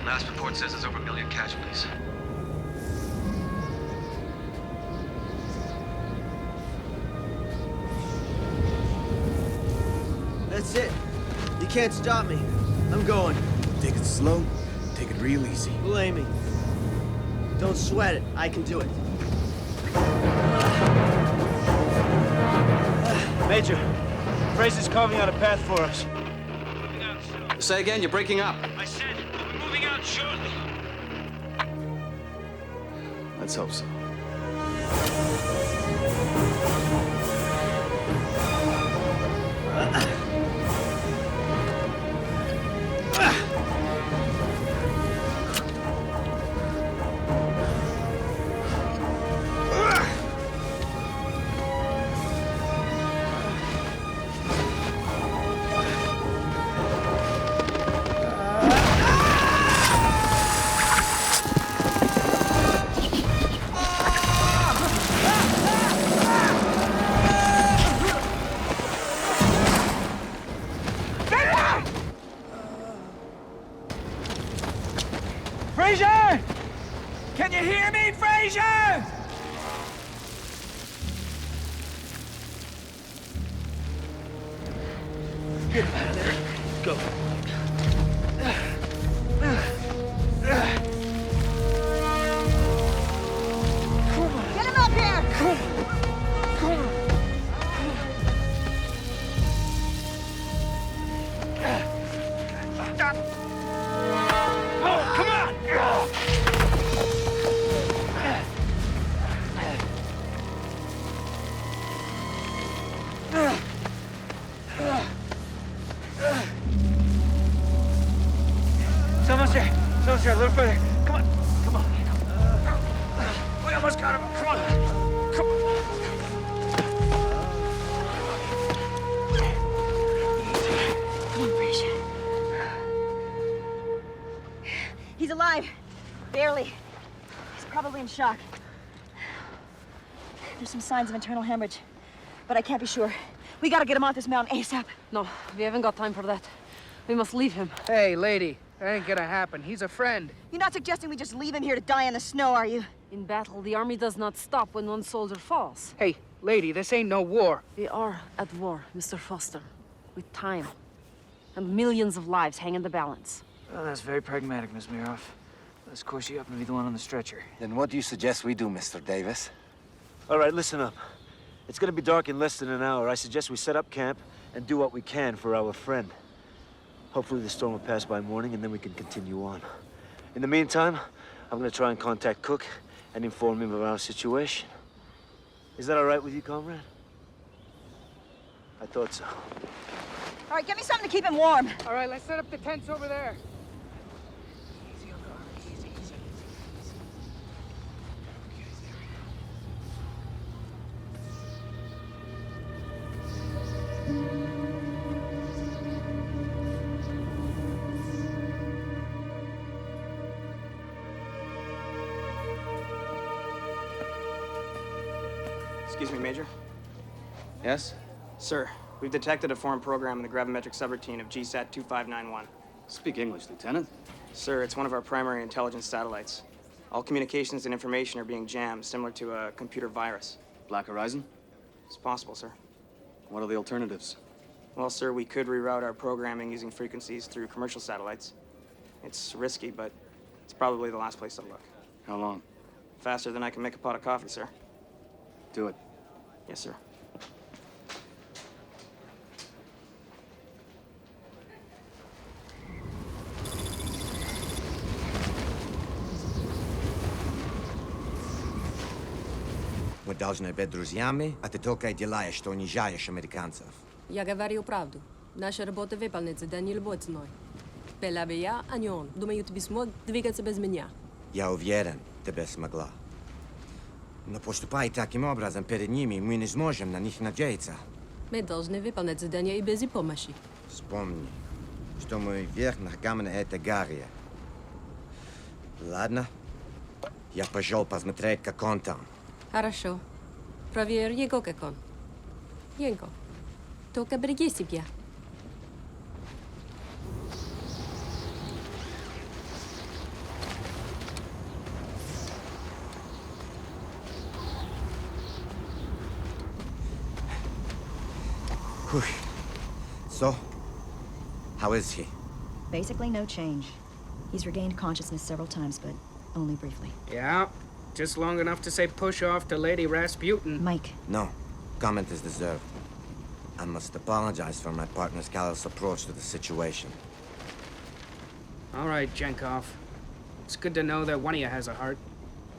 S18: Last report says there's over 1 million casualties.
S4: That's it. You can't stop me. I'm going.
S13: Take it slow. Take it real easy.
S4: Blame me. Don't sweat it. I can do it. Major, Fraser's carving out a path for us. Moving out soon.
S9: Say again, you're breaking up.
S4: I said we're moving out shortly.
S9: Let's hope so.
S2: Fraser! Can you hear me, Fraser?
S4: Get him out of there. Go.
S11: Get him up here.
S4: Someone's there. Someone's there. A little further. Come on. Come on. We almost got him. Come on. Come on.
S11: Come on, Fraser. He's alive. Barely. He's probably in shock. There's some signs of internal hemorrhage, but I can't be sure. We gotta get him off this mountain ASAP.
S15: No, we haven't got time for that. We must leave him.
S12: Hey, lady, that ain't gonna happen. He's a friend.
S11: You're not suggesting we just leave him here to die in the snow, are you?
S15: In battle, the army does not stop when one soldier falls.
S12: Hey, lady, this ain't no war.
S15: We are at war, Mr. Foster. With time. And millions of lives hang in the balance.
S2: Well, that's very pragmatic, Miss Miroff. Let's course you up and be the one on the stretcher.
S16: Then what do you suggest we do, Mr. Davis?
S4: All right, listen up. It's gonna be dark in less than an hour. I suggest we set up camp and do what we can for our friend. Hopefully the storm will pass by morning and then we can continue on. In the meantime, I'm gonna try and contact Cook and inform him of our situation. Is that all right with you, comrade? I thought so.
S11: All right, get me something to keep him warm.
S12: All right, let's set up the tents over there.
S18: Excuse me, Major.
S9: Yes?
S18: Sir, we've detected a foreign program in the gravimetric subroutine of GSAT 2591.
S9: Speak English, Lieutenant.
S18: Sir, it's one of our primary intelligence satellites. All communications and information are being jammed, similar to a computer virus.
S9: Black Horizon?
S18: It's possible, sir.
S9: What are the alternatives?
S18: Well, sir, we could reroute our programming using frequencies through commercial satellites. It's risky, but it's probably the last place to look.
S9: How long?
S18: Faster than I can make a pot of coffee, sir.
S9: Do it.
S18: Yes, sir.
S16: Мы должны быть друзьями, а ты только делаешь, что унижаешь американцев.
S15: Я говорю правду. Наша работа выполнится, да не любой ценой. Была бы я, а не он. Думаю, ты бы смог двигаться без меня.
S16: Я уверен, ты бы смогла. Но поступай таким образом перед ними, мы не сможем на них надеяться.
S15: Мы должны выполнять задание и без их помощи.
S16: Вспомни, что мы вверх ногами на это горе. Ладно? Я пошел посмотреть, как он там.
S15: Хорошо. Проверь его, как он. Янко, только береги себя.
S16: So, how is he?
S11: Basically no change. He's regained consciousness several times, but only briefly.
S12: Yeah, just long enough to say push off to Lady Rasputin.
S11: Mike.
S16: No, comment is deserved. I must apologize for my partner's callous approach to the situation.
S12: All right, Jenkov. It's good to know that one of you has a heart.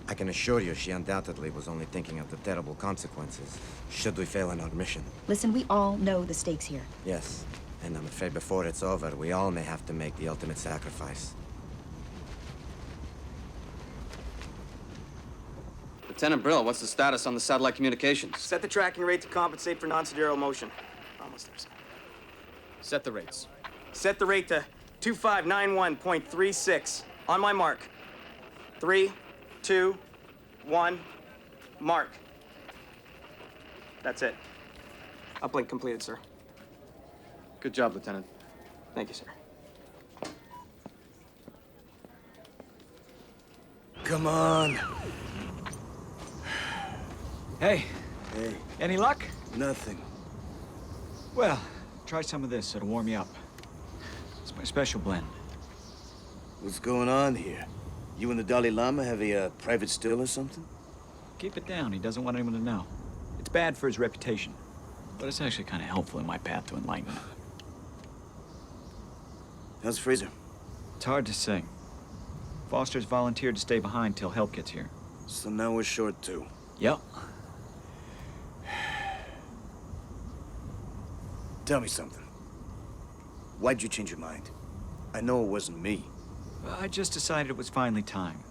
S16: I can assure you she undoubtedly was only thinking of the terrible consequences should we fail in our mission.
S11: Listen, we all know the stakes here.
S16: Yes, and I'm afraid before it's over, we all may have to make the ultimate sacrifice.
S9: Lieutenant Brill, what's the status on the satellite communications?
S18: Set the tracking rate to compensate for non-sidereal motion. Almost there, sir.
S9: Set the rates.
S18: Set the rate to 2591.36. On my mark. 3, 2, 1, mark. That's it. Uplink completed, sir.
S9: Good job, Lieutenant.
S18: Thank you, sir.
S7: Come on.
S2: Hey.
S7: Hey.
S2: Any luck?
S7: Nothing.
S2: Well, try some of this. It'll warm you up. It's my special blend.
S13: What's going on here? You and the Dalai Lama have a private still or something?
S2: Keep it down. He doesn't want anyone to know. It's bad for his reputation, but it's actually kind of helpful in my path to enlightenment.
S13: How's Fraser?
S2: It's hard to say. Foster's volunteered to stay behind till help gets here.
S13: So now we're short too.
S2: Yep.
S13: Tell me something. Why'd you change your mind? I know it wasn't me.
S2: I just decided it was finally time.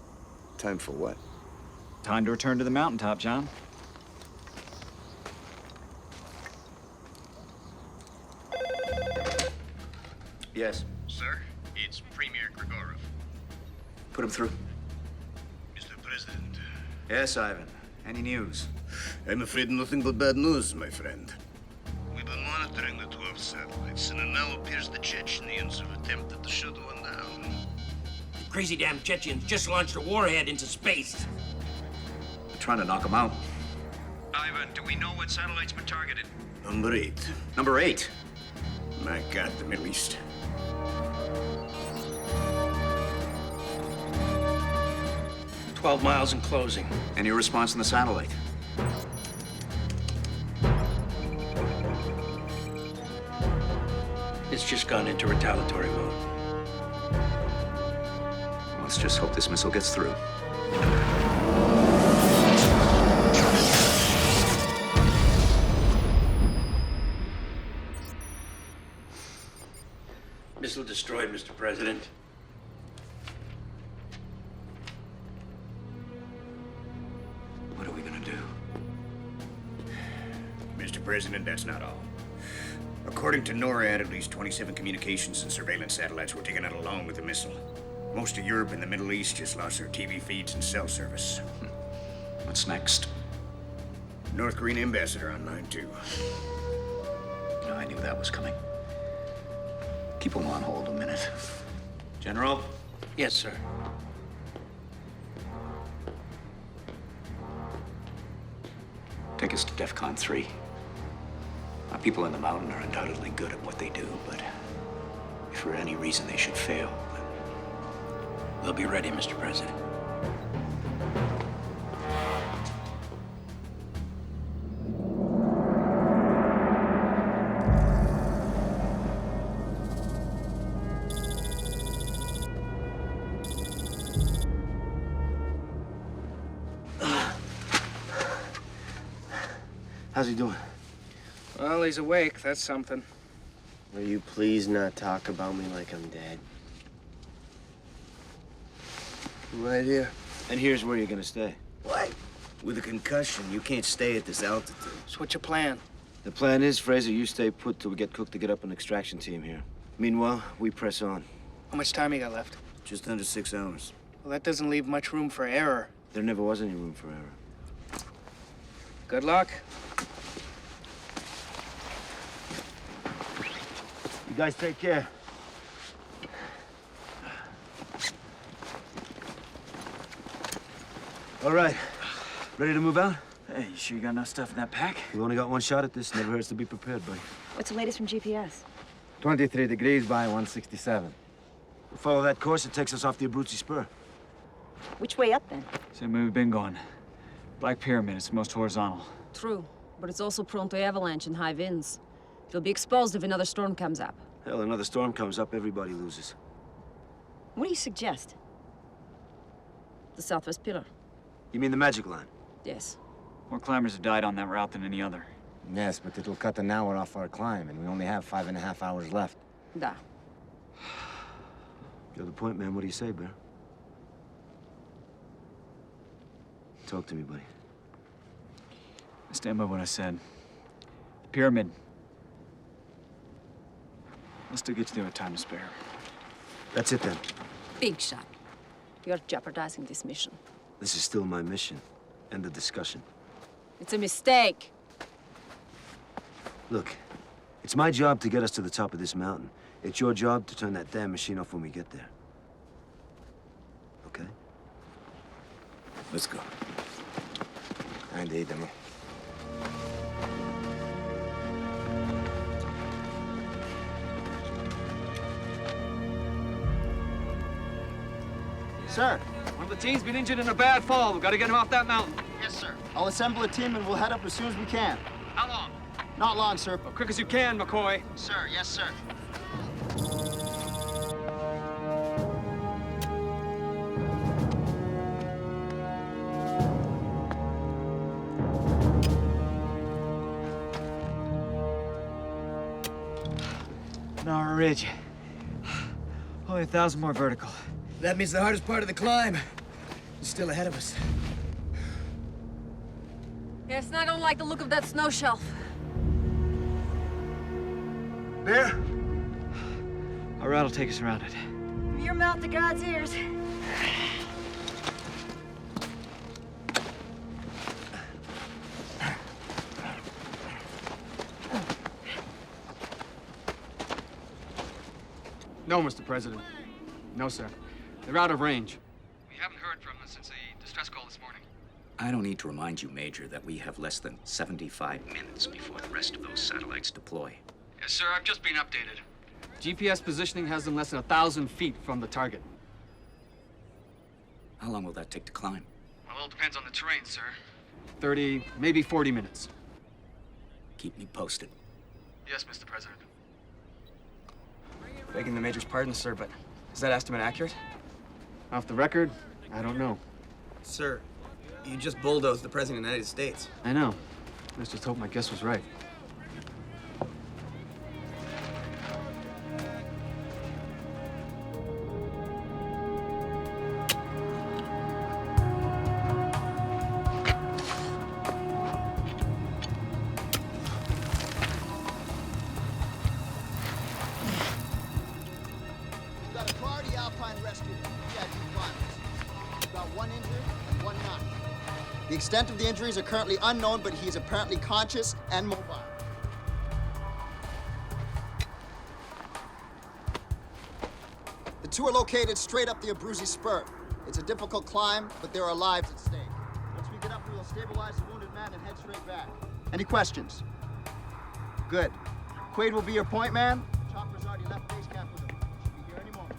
S13: Time for what?
S2: Time to return to the mountaintop, John.
S8: Yes.
S7: Sir, it's Premier Grigorov.
S1: Put him through.
S7: Mr. President.
S1: Yes, Ivan. Any news?
S7: I'm afraid nothing but bad news, my friend. We've been monitoring the 12 satellites, and it now appears the Chechens have attempted to shut one down.
S8: Crazy damn Chechens just launched a warhead into space.
S1: They're trying to knock him out.
S19: Ivan, do we know what satellite's been targeted?
S7: Number 8.
S1: Number 8?
S7: My God, the Middle East.
S8: "12 miles and closing."
S17: Any response on the satellite?
S8: It's just gone into retaliatory mode.
S17: Let's just hope this missile gets through.
S8: Missile destroyed, Mr. President.
S17: What are we gonna do?
S7: Mr. President, that's not all. According to NORAD, at least 27 communications and surveillance satellites were taken out along with the missile. Most of Europe and the Middle East just lost their TV feeds and cell service.
S17: What's next?
S7: North Korean ambassador online, too.
S17: I knew that was coming. Keep him on hold a minute. General?
S8: Yes, sir.
S17: Take us to DEFCON 3. Our people in the mountain are undoubtedly good at what they do, but if for any reason they should fail,
S8: We'll be ready, Mr. President.
S4: How's he doing?
S12: Well, he's awake. That's something.
S20: Will you please not talk about me like I'm dead?
S13: Right here.
S4: And here's where you're gonna stay.
S13: What? With a concussion, you can't stay at this altitude.
S12: So what's your plan?
S4: The plan is, Fraser, you stay put till we get Cook to get up an extraction team here. Meanwhile, we press on.
S12: How much time you got left?
S13: Just under 6 hours.
S12: Well, that doesn't leave much room for error.
S4: There never was any room for error.
S12: Good luck.
S4: You guys take care. All right. Ready to move out?
S2: Hey, you sure you got enough stuff in that pack?
S4: We only got one shot at this. Never hurts to be prepared, buddy.
S11: What's the latest from GPS?
S16: 23 degrees by 167.
S4: We follow that course, it takes us off the Abruzzi Spur.
S11: Which way up, then?
S2: Same way we've been going. Black Pyramid, it's the most horizontal.
S15: True, but it's also prone to avalanche and high winds. It'll be exposed if another storm comes up.
S4: Hell, another storm comes up, everybody loses.
S11: What do you suggest?
S15: The Southwest Pillar.
S4: You mean the magic line?
S15: Yes.
S2: More climbers have died on that route than any other.
S16: Yes, but it'll cut an hour off our climb, and we only have 5.5 hours left.
S15: Da.
S4: You're the point, man. What do you say, Bear? Talk to me, buddy.
S2: I stand by what I said. The pyramid. I'll still get you there with time to spare.
S4: That's it, then.
S15: Big shot. You're jeopardizing this mission.
S4: This is still my mission. End of discussion.
S15: It's a mistake.
S4: Look, it's my job to get us to the top of this mountain. It's your job to turn that damn machine off when we get there. Okay?
S13: Let's go.
S16: Andiamo.
S14: Sir, one of the team's been injured in a bad fall. We've got to get him off that mountain.
S21: Yes, sir. I'll assemble a team and we'll head up as soon as we can.
S14: How long?
S21: Not long, sir.
S14: As quick as you can, McCoy.
S21: Sir, yes, sir.
S2: Nanar Ridge. Only 1,000 more vertical.
S13: That means the hardest part of the climb is still ahead of us.
S15: Yes, and I don't like the look of that snow shelf.
S4: Bear?
S2: Our route will take us around it.
S11: From your mouth to God's ears.
S9: No, Mr. President. No, sir. They're out of range. We haven't heard from them since the distress call this morning.
S17: I don't need to remind you, Major, that we have less than 75 minutes before the rest of those satellites deploy.
S9: Yes, sir. I've just been updated. GPS positioning has them less than 1,000 feet from the target.
S17: How long will that take to climb?
S9: Well, it all depends on the terrain, sir. 30, maybe 40 minutes.
S17: Keep me posted.
S9: Yes, Mr. President.
S18: Begging the Major's pardon, sir, but is that estimate accurate?
S9: Off the record, I don't know.
S18: Sir, you just bulldozed the President of the United States.
S9: I know. Let's just hope my guess was right.
S21: The extent of the injuries are currently unknown, but he is apparently conscious and mobile. The two are located straight up the Abruzzi Spur. It's a difficult climb, but there are lives at stake. Once we get up, we will stabilize the wounded man and head straight back. Any questions? Good. Quaid will be your point man. Chopper's already left base camp with him. Should be here any moment.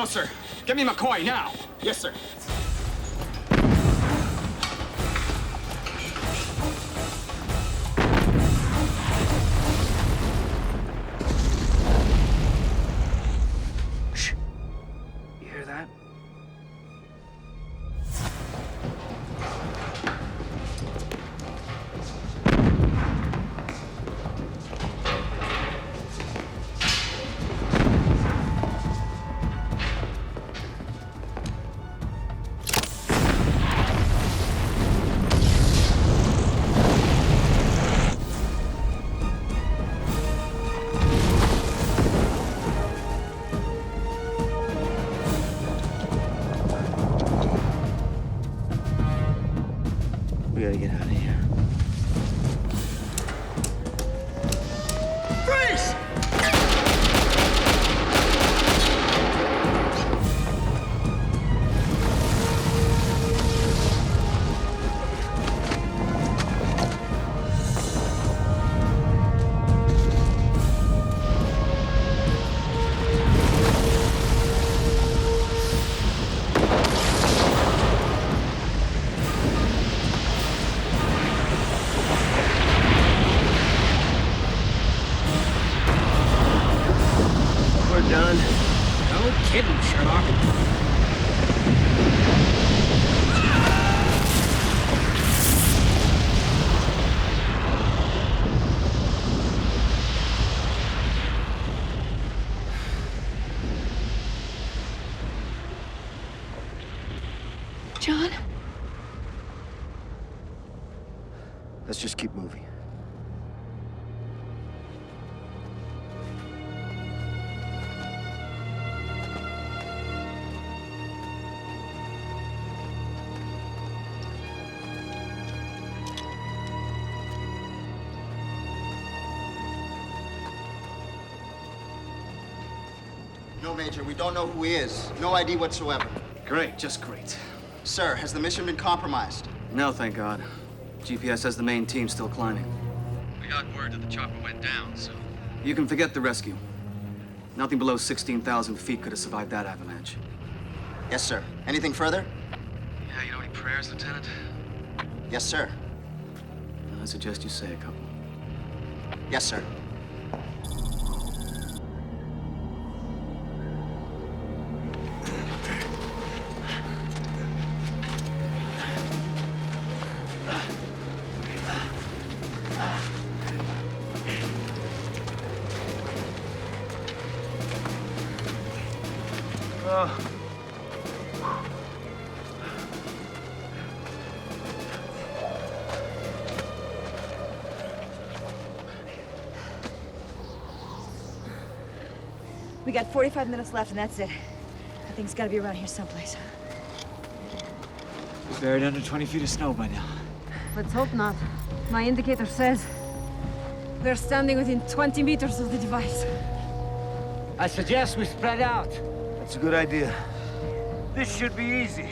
S9: Sir, get me McCoy now.
S18: Yes, sir.
S12: Shh. You hear that?
S16: We gotta get out of here.
S21: Freeze!
S16: Done.
S12: No kidding, Sherlock.
S11: John?
S4: Let's just keep moving.
S21: No, Major, we don't know who he is. No ID whatsoever.
S9: Great, just great.
S21: Sir, has the mission been compromised?
S9: No, thank God. GPS says the main team's still climbing. We got word that the chopper went down, so... You can forget the rescue. Nothing below 16,000 feet could have survived that avalanche.
S21: Yes, sir. Anything further?
S9: Yeah, you know any prayers, Lieutenant?
S21: Yes, sir.
S9: I suggest you say a couple.
S21: Yes, sir.
S11: We got 45 minutes left, and that's it. I think it's gotta be around here someplace.
S2: We're buried under 20 feet of snow by now.
S15: Let's hope not. My indicator says we're standing within 20 meters of the device.
S4: I suggest we spread out. That's a good idea. This should be easy.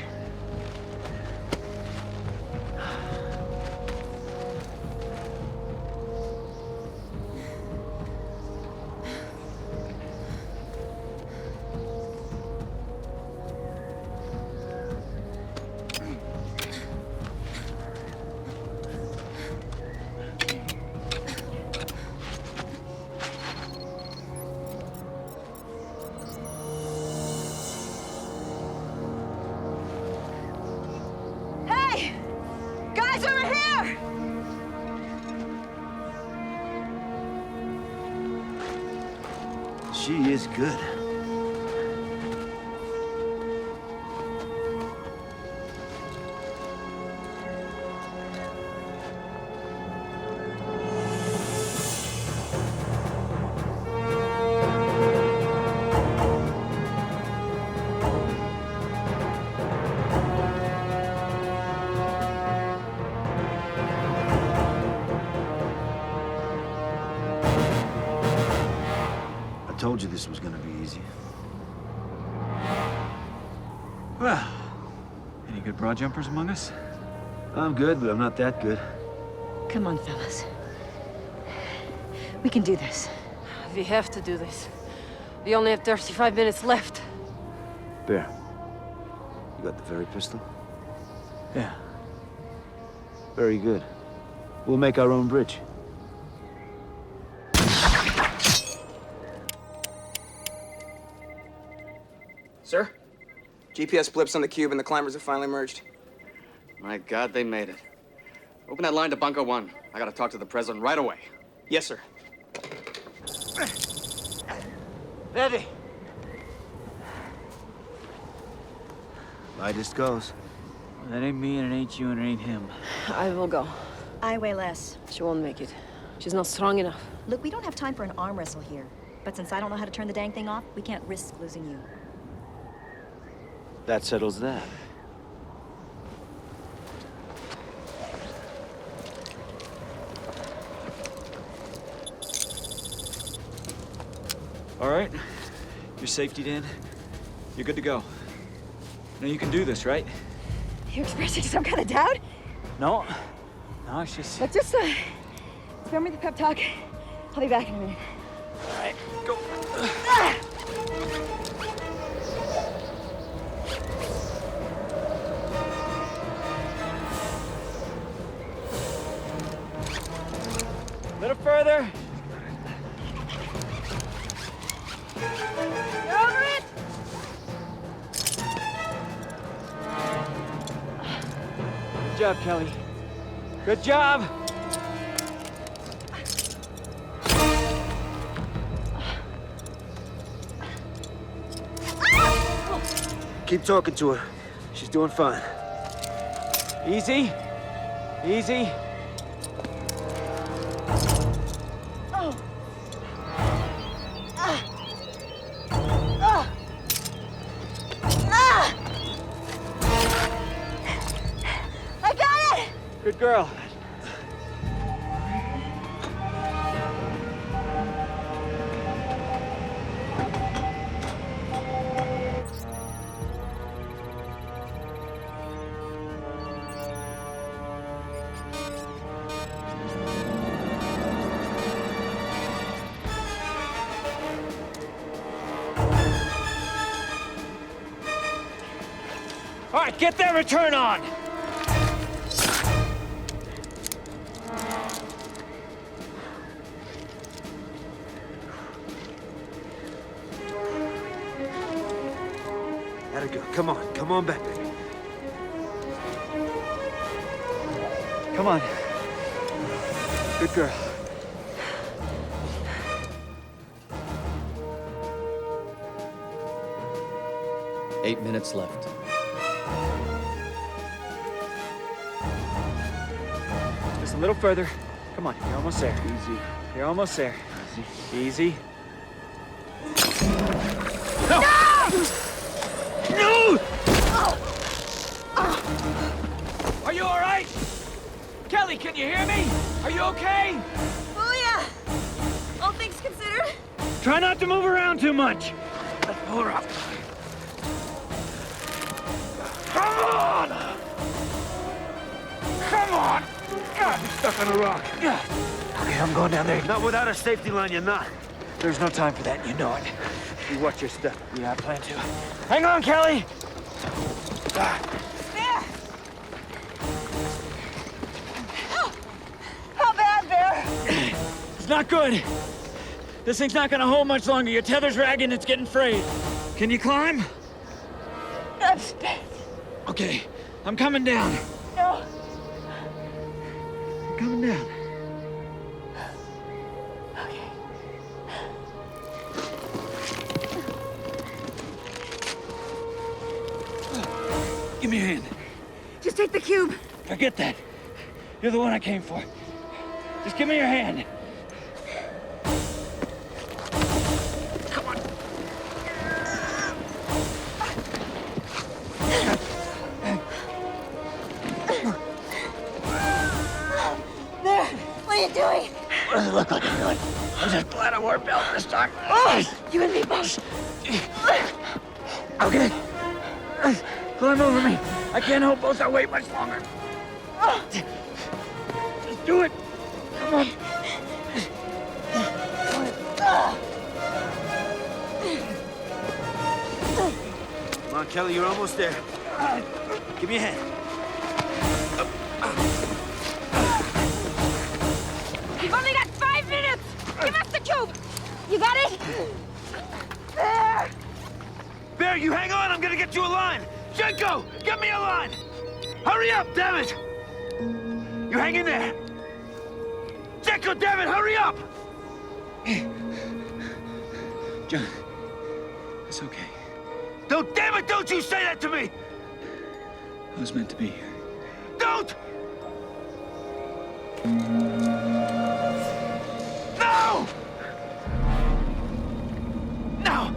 S4: She is good. I told you this was gonna be easy.
S2: Well, any good broad jumpers among us?
S4: I'm good, but I'm not that good.
S11: Come on, fellas. We can do this.
S15: We have to do this. We only have 35 minutes left.
S4: Bear, you got the ferry pistol?
S2: Yeah.
S4: Very good. We'll make our own bridge.
S18: Sir? GPS blips on the cube and the climbers have finally merged.
S9: My God, they made it. Open that line to Bunker 1. I gotta talk to the president right away.
S18: Yes, sir.
S4: Ready. Lightest goes.
S2: That ain't me, and it ain't you, and it ain't him.
S15: I will go.
S11: I weigh less.
S15: She won't make it. She's not strong enough.
S11: Look, we don't have time for an arm wrestle here. But since I don't know how to turn the dang thing off, we can't risk losing you.
S4: That settles that.
S2: All right. Your safety, Dan. You're good to go. Now you can do this, right?
S11: You're expressing some kind of doubt?
S2: No. No, it's just...
S11: Let's just, spare me the pep talk. I'll be back in a minute.
S2: All right, go. A little further.
S11: You're over it!
S2: Good job, Kelly. Good job!
S4: Keep talking to her. She's doing fine.
S2: Easy. Easy.
S11: Oh. I got it!
S2: Good girl. right, get that return on!
S4: Gotta go. Come on back, baby.
S2: Come on. Good girl.
S14: Eight minutes left.
S2: Just a little further. Come on, you're almost there. Easy. You're almost there. Easy. No! No! Are you all right? Kelly, can you hear me? Are you okay?
S11: Oh, yeah. All things considered.
S2: Try not to move around too much. Let's pull her up. Come on! Come on! I'm stuck on a rock.
S4: Okay, I'm going down there. Not without a safety line, you're not.
S2: There's no time for that, you know it.
S4: You watch your step.
S2: Yeah, I plan to. Hang on, Kelly!
S11: There! How bad, Bear?
S2: It's not good. This thing's not gonna hold much longer. Your tether's ragging, it's getting frayed. Can you climb?
S11: I'm spent.
S2: Okay, I'm coming down.
S11: No.
S2: I'm coming down.
S11: Okay.
S2: Give me your hand.
S11: Just take the cube.
S2: Forget that. You're the one I came for. Just give me your hand. Come on.
S11: There. What are you doing?
S2: What does it look like I'm doing? I'm just glad I wore a belt this time.
S11: You and me both.
S2: Okay. Climb over me. I can't hold both our weight much longer. Just do it. Come on.
S4: Come on, Kelly, you're almost there. Give me a hand.
S11: You've only got 5 minutes. Give us the cube. You got it? There.
S4: Bear, you hang on. I'm gonna get you a line. Jenko, get me a line. Hurry up, damn it. You hang in there. Jenko, damn it, hurry up.
S2: John, it's okay.
S4: Don't, damn it, don't you say that to me.
S2: I was meant to be here.
S4: Don't. No. No.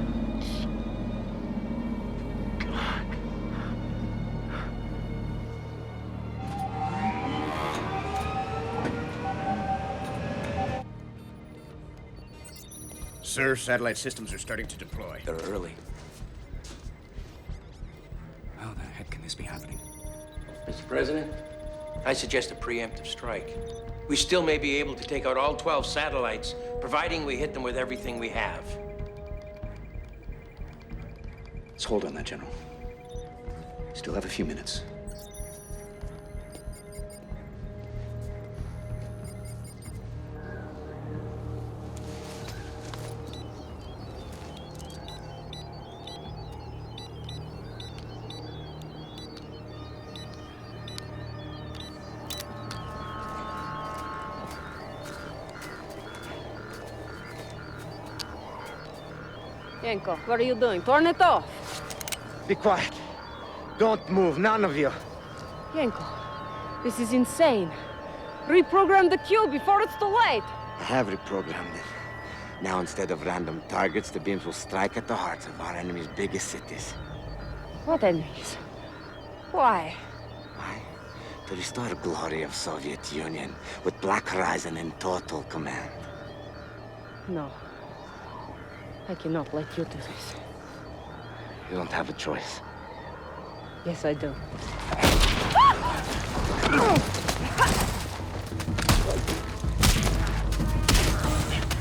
S7: Sir, satellite systems are starting to deploy.
S17: They're early. How the heck can this be happening?
S8: Mr. President, I suggest a preemptive strike. We still may be able to take out all 12 satellites, providing we hit them with everything we have.
S17: Let's hold on that, General. Still have a few minutes.
S15: Yanko, what are you doing? Turn it off.
S16: Be quiet. Don't move, none of you.
S15: Yanko, this is insane. Reprogram the cube before it's too late.
S16: I have reprogrammed it. Now, instead of random targets, the beams will strike at the hearts of our enemy's biggest cities.
S15: What enemies? Why?
S16: To restore glory of Soviet Union, with Black Horizon in total command.
S15: No. I cannot let you do this.
S16: You don't have a choice.
S15: Yes, I do.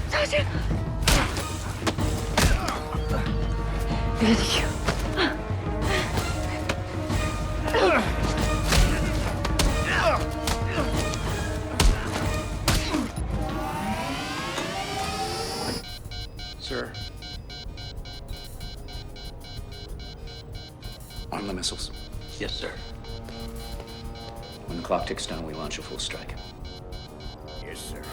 S11: Sergeant! Thank you.
S14: Sir. Arm the missiles.
S17: Yes, sir. When the clock ticks down, we launch a full strike.
S7: Yes, sir.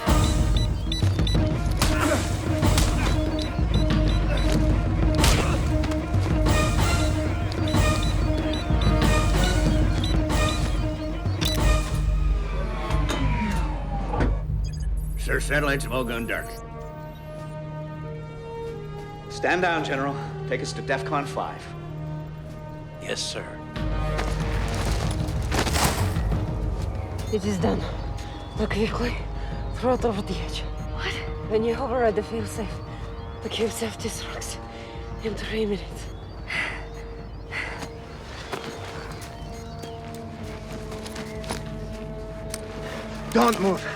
S7: Sir, satellites have all gone dark.
S17: Stand down, General. Take us to DEFCON 5.
S8: Yes, sir.
S15: It is done. Look quickly. Throw it over the edge. What? When you override the failsafe, the cube self-destructs in 3 minutes.
S16: Don't move.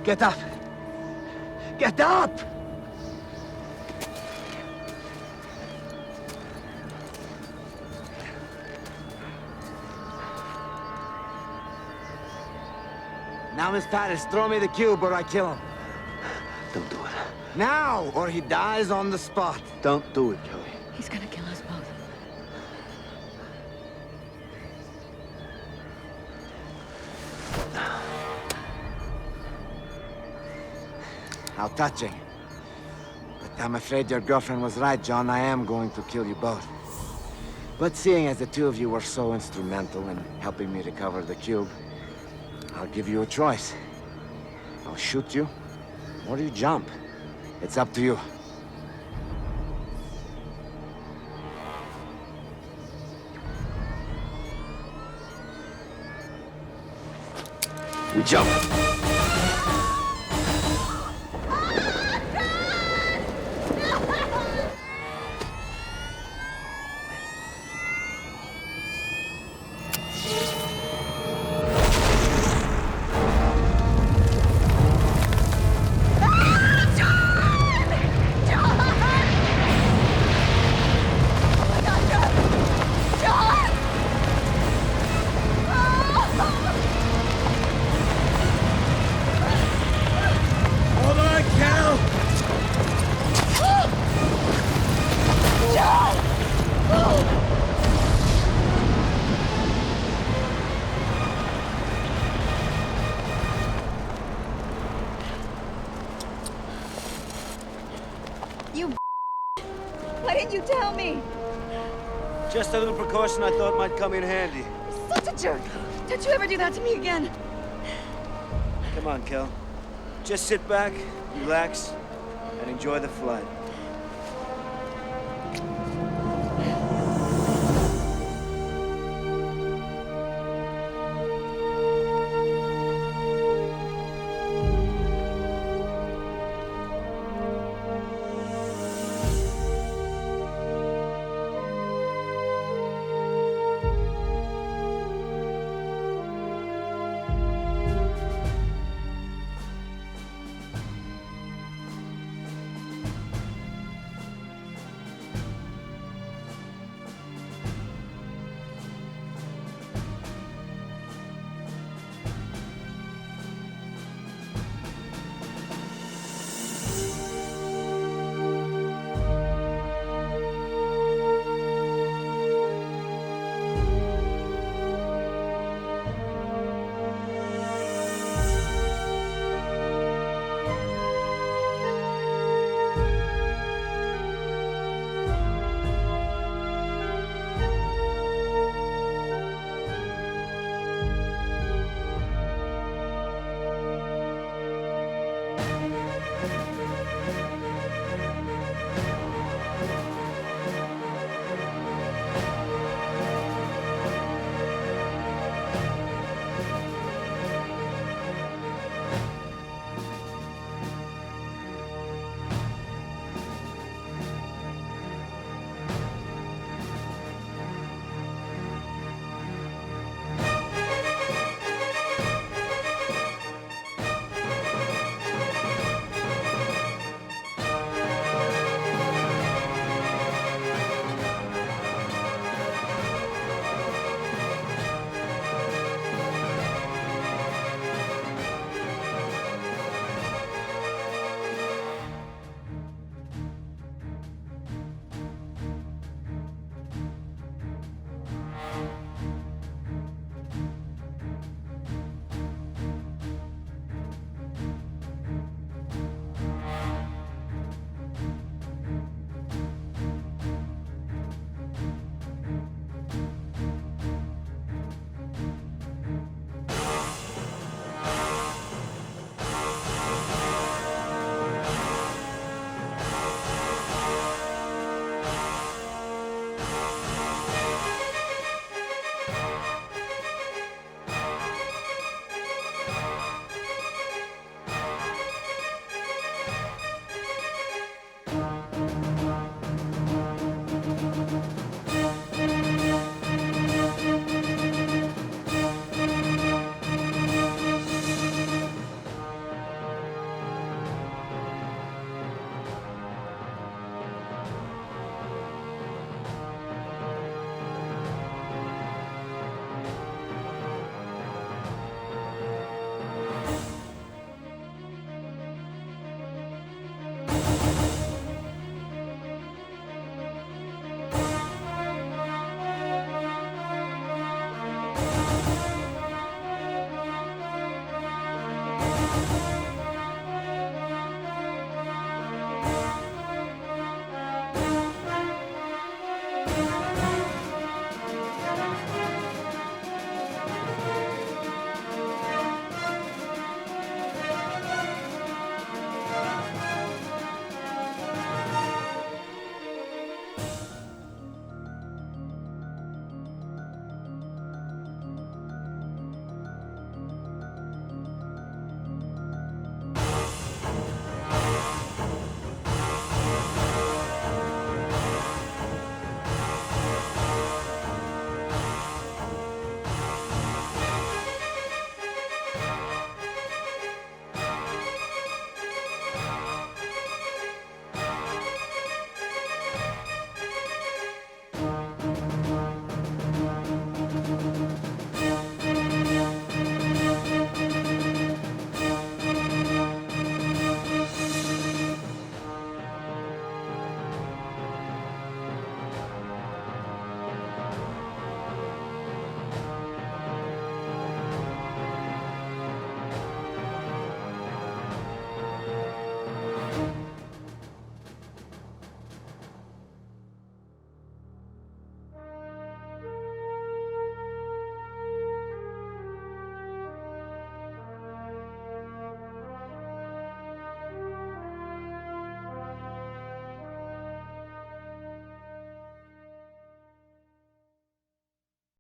S16: Get up! Get up! Now, Miss Paris, throw me the cube or I kill him.
S4: Don't do it.
S16: Now, or he dies on the spot.
S4: Don't do it, Kelly.
S15: He's gonna kill us both.
S16: How touching. But I'm afraid your girlfriend was right, John. I am going to kill you both. But seeing as the two of you were so instrumental in helping me recover the cube, I'll give you a choice. I'll shoot you, or you jump. It's up to you.
S4: We jump.
S11: Why didn't you tell me?
S4: Just a little precaution I thought might come in handy.
S11: Such a jerk. Don't you ever do that to me again.
S4: Come on, Kel. Just sit back, relax, and enjoy the flight.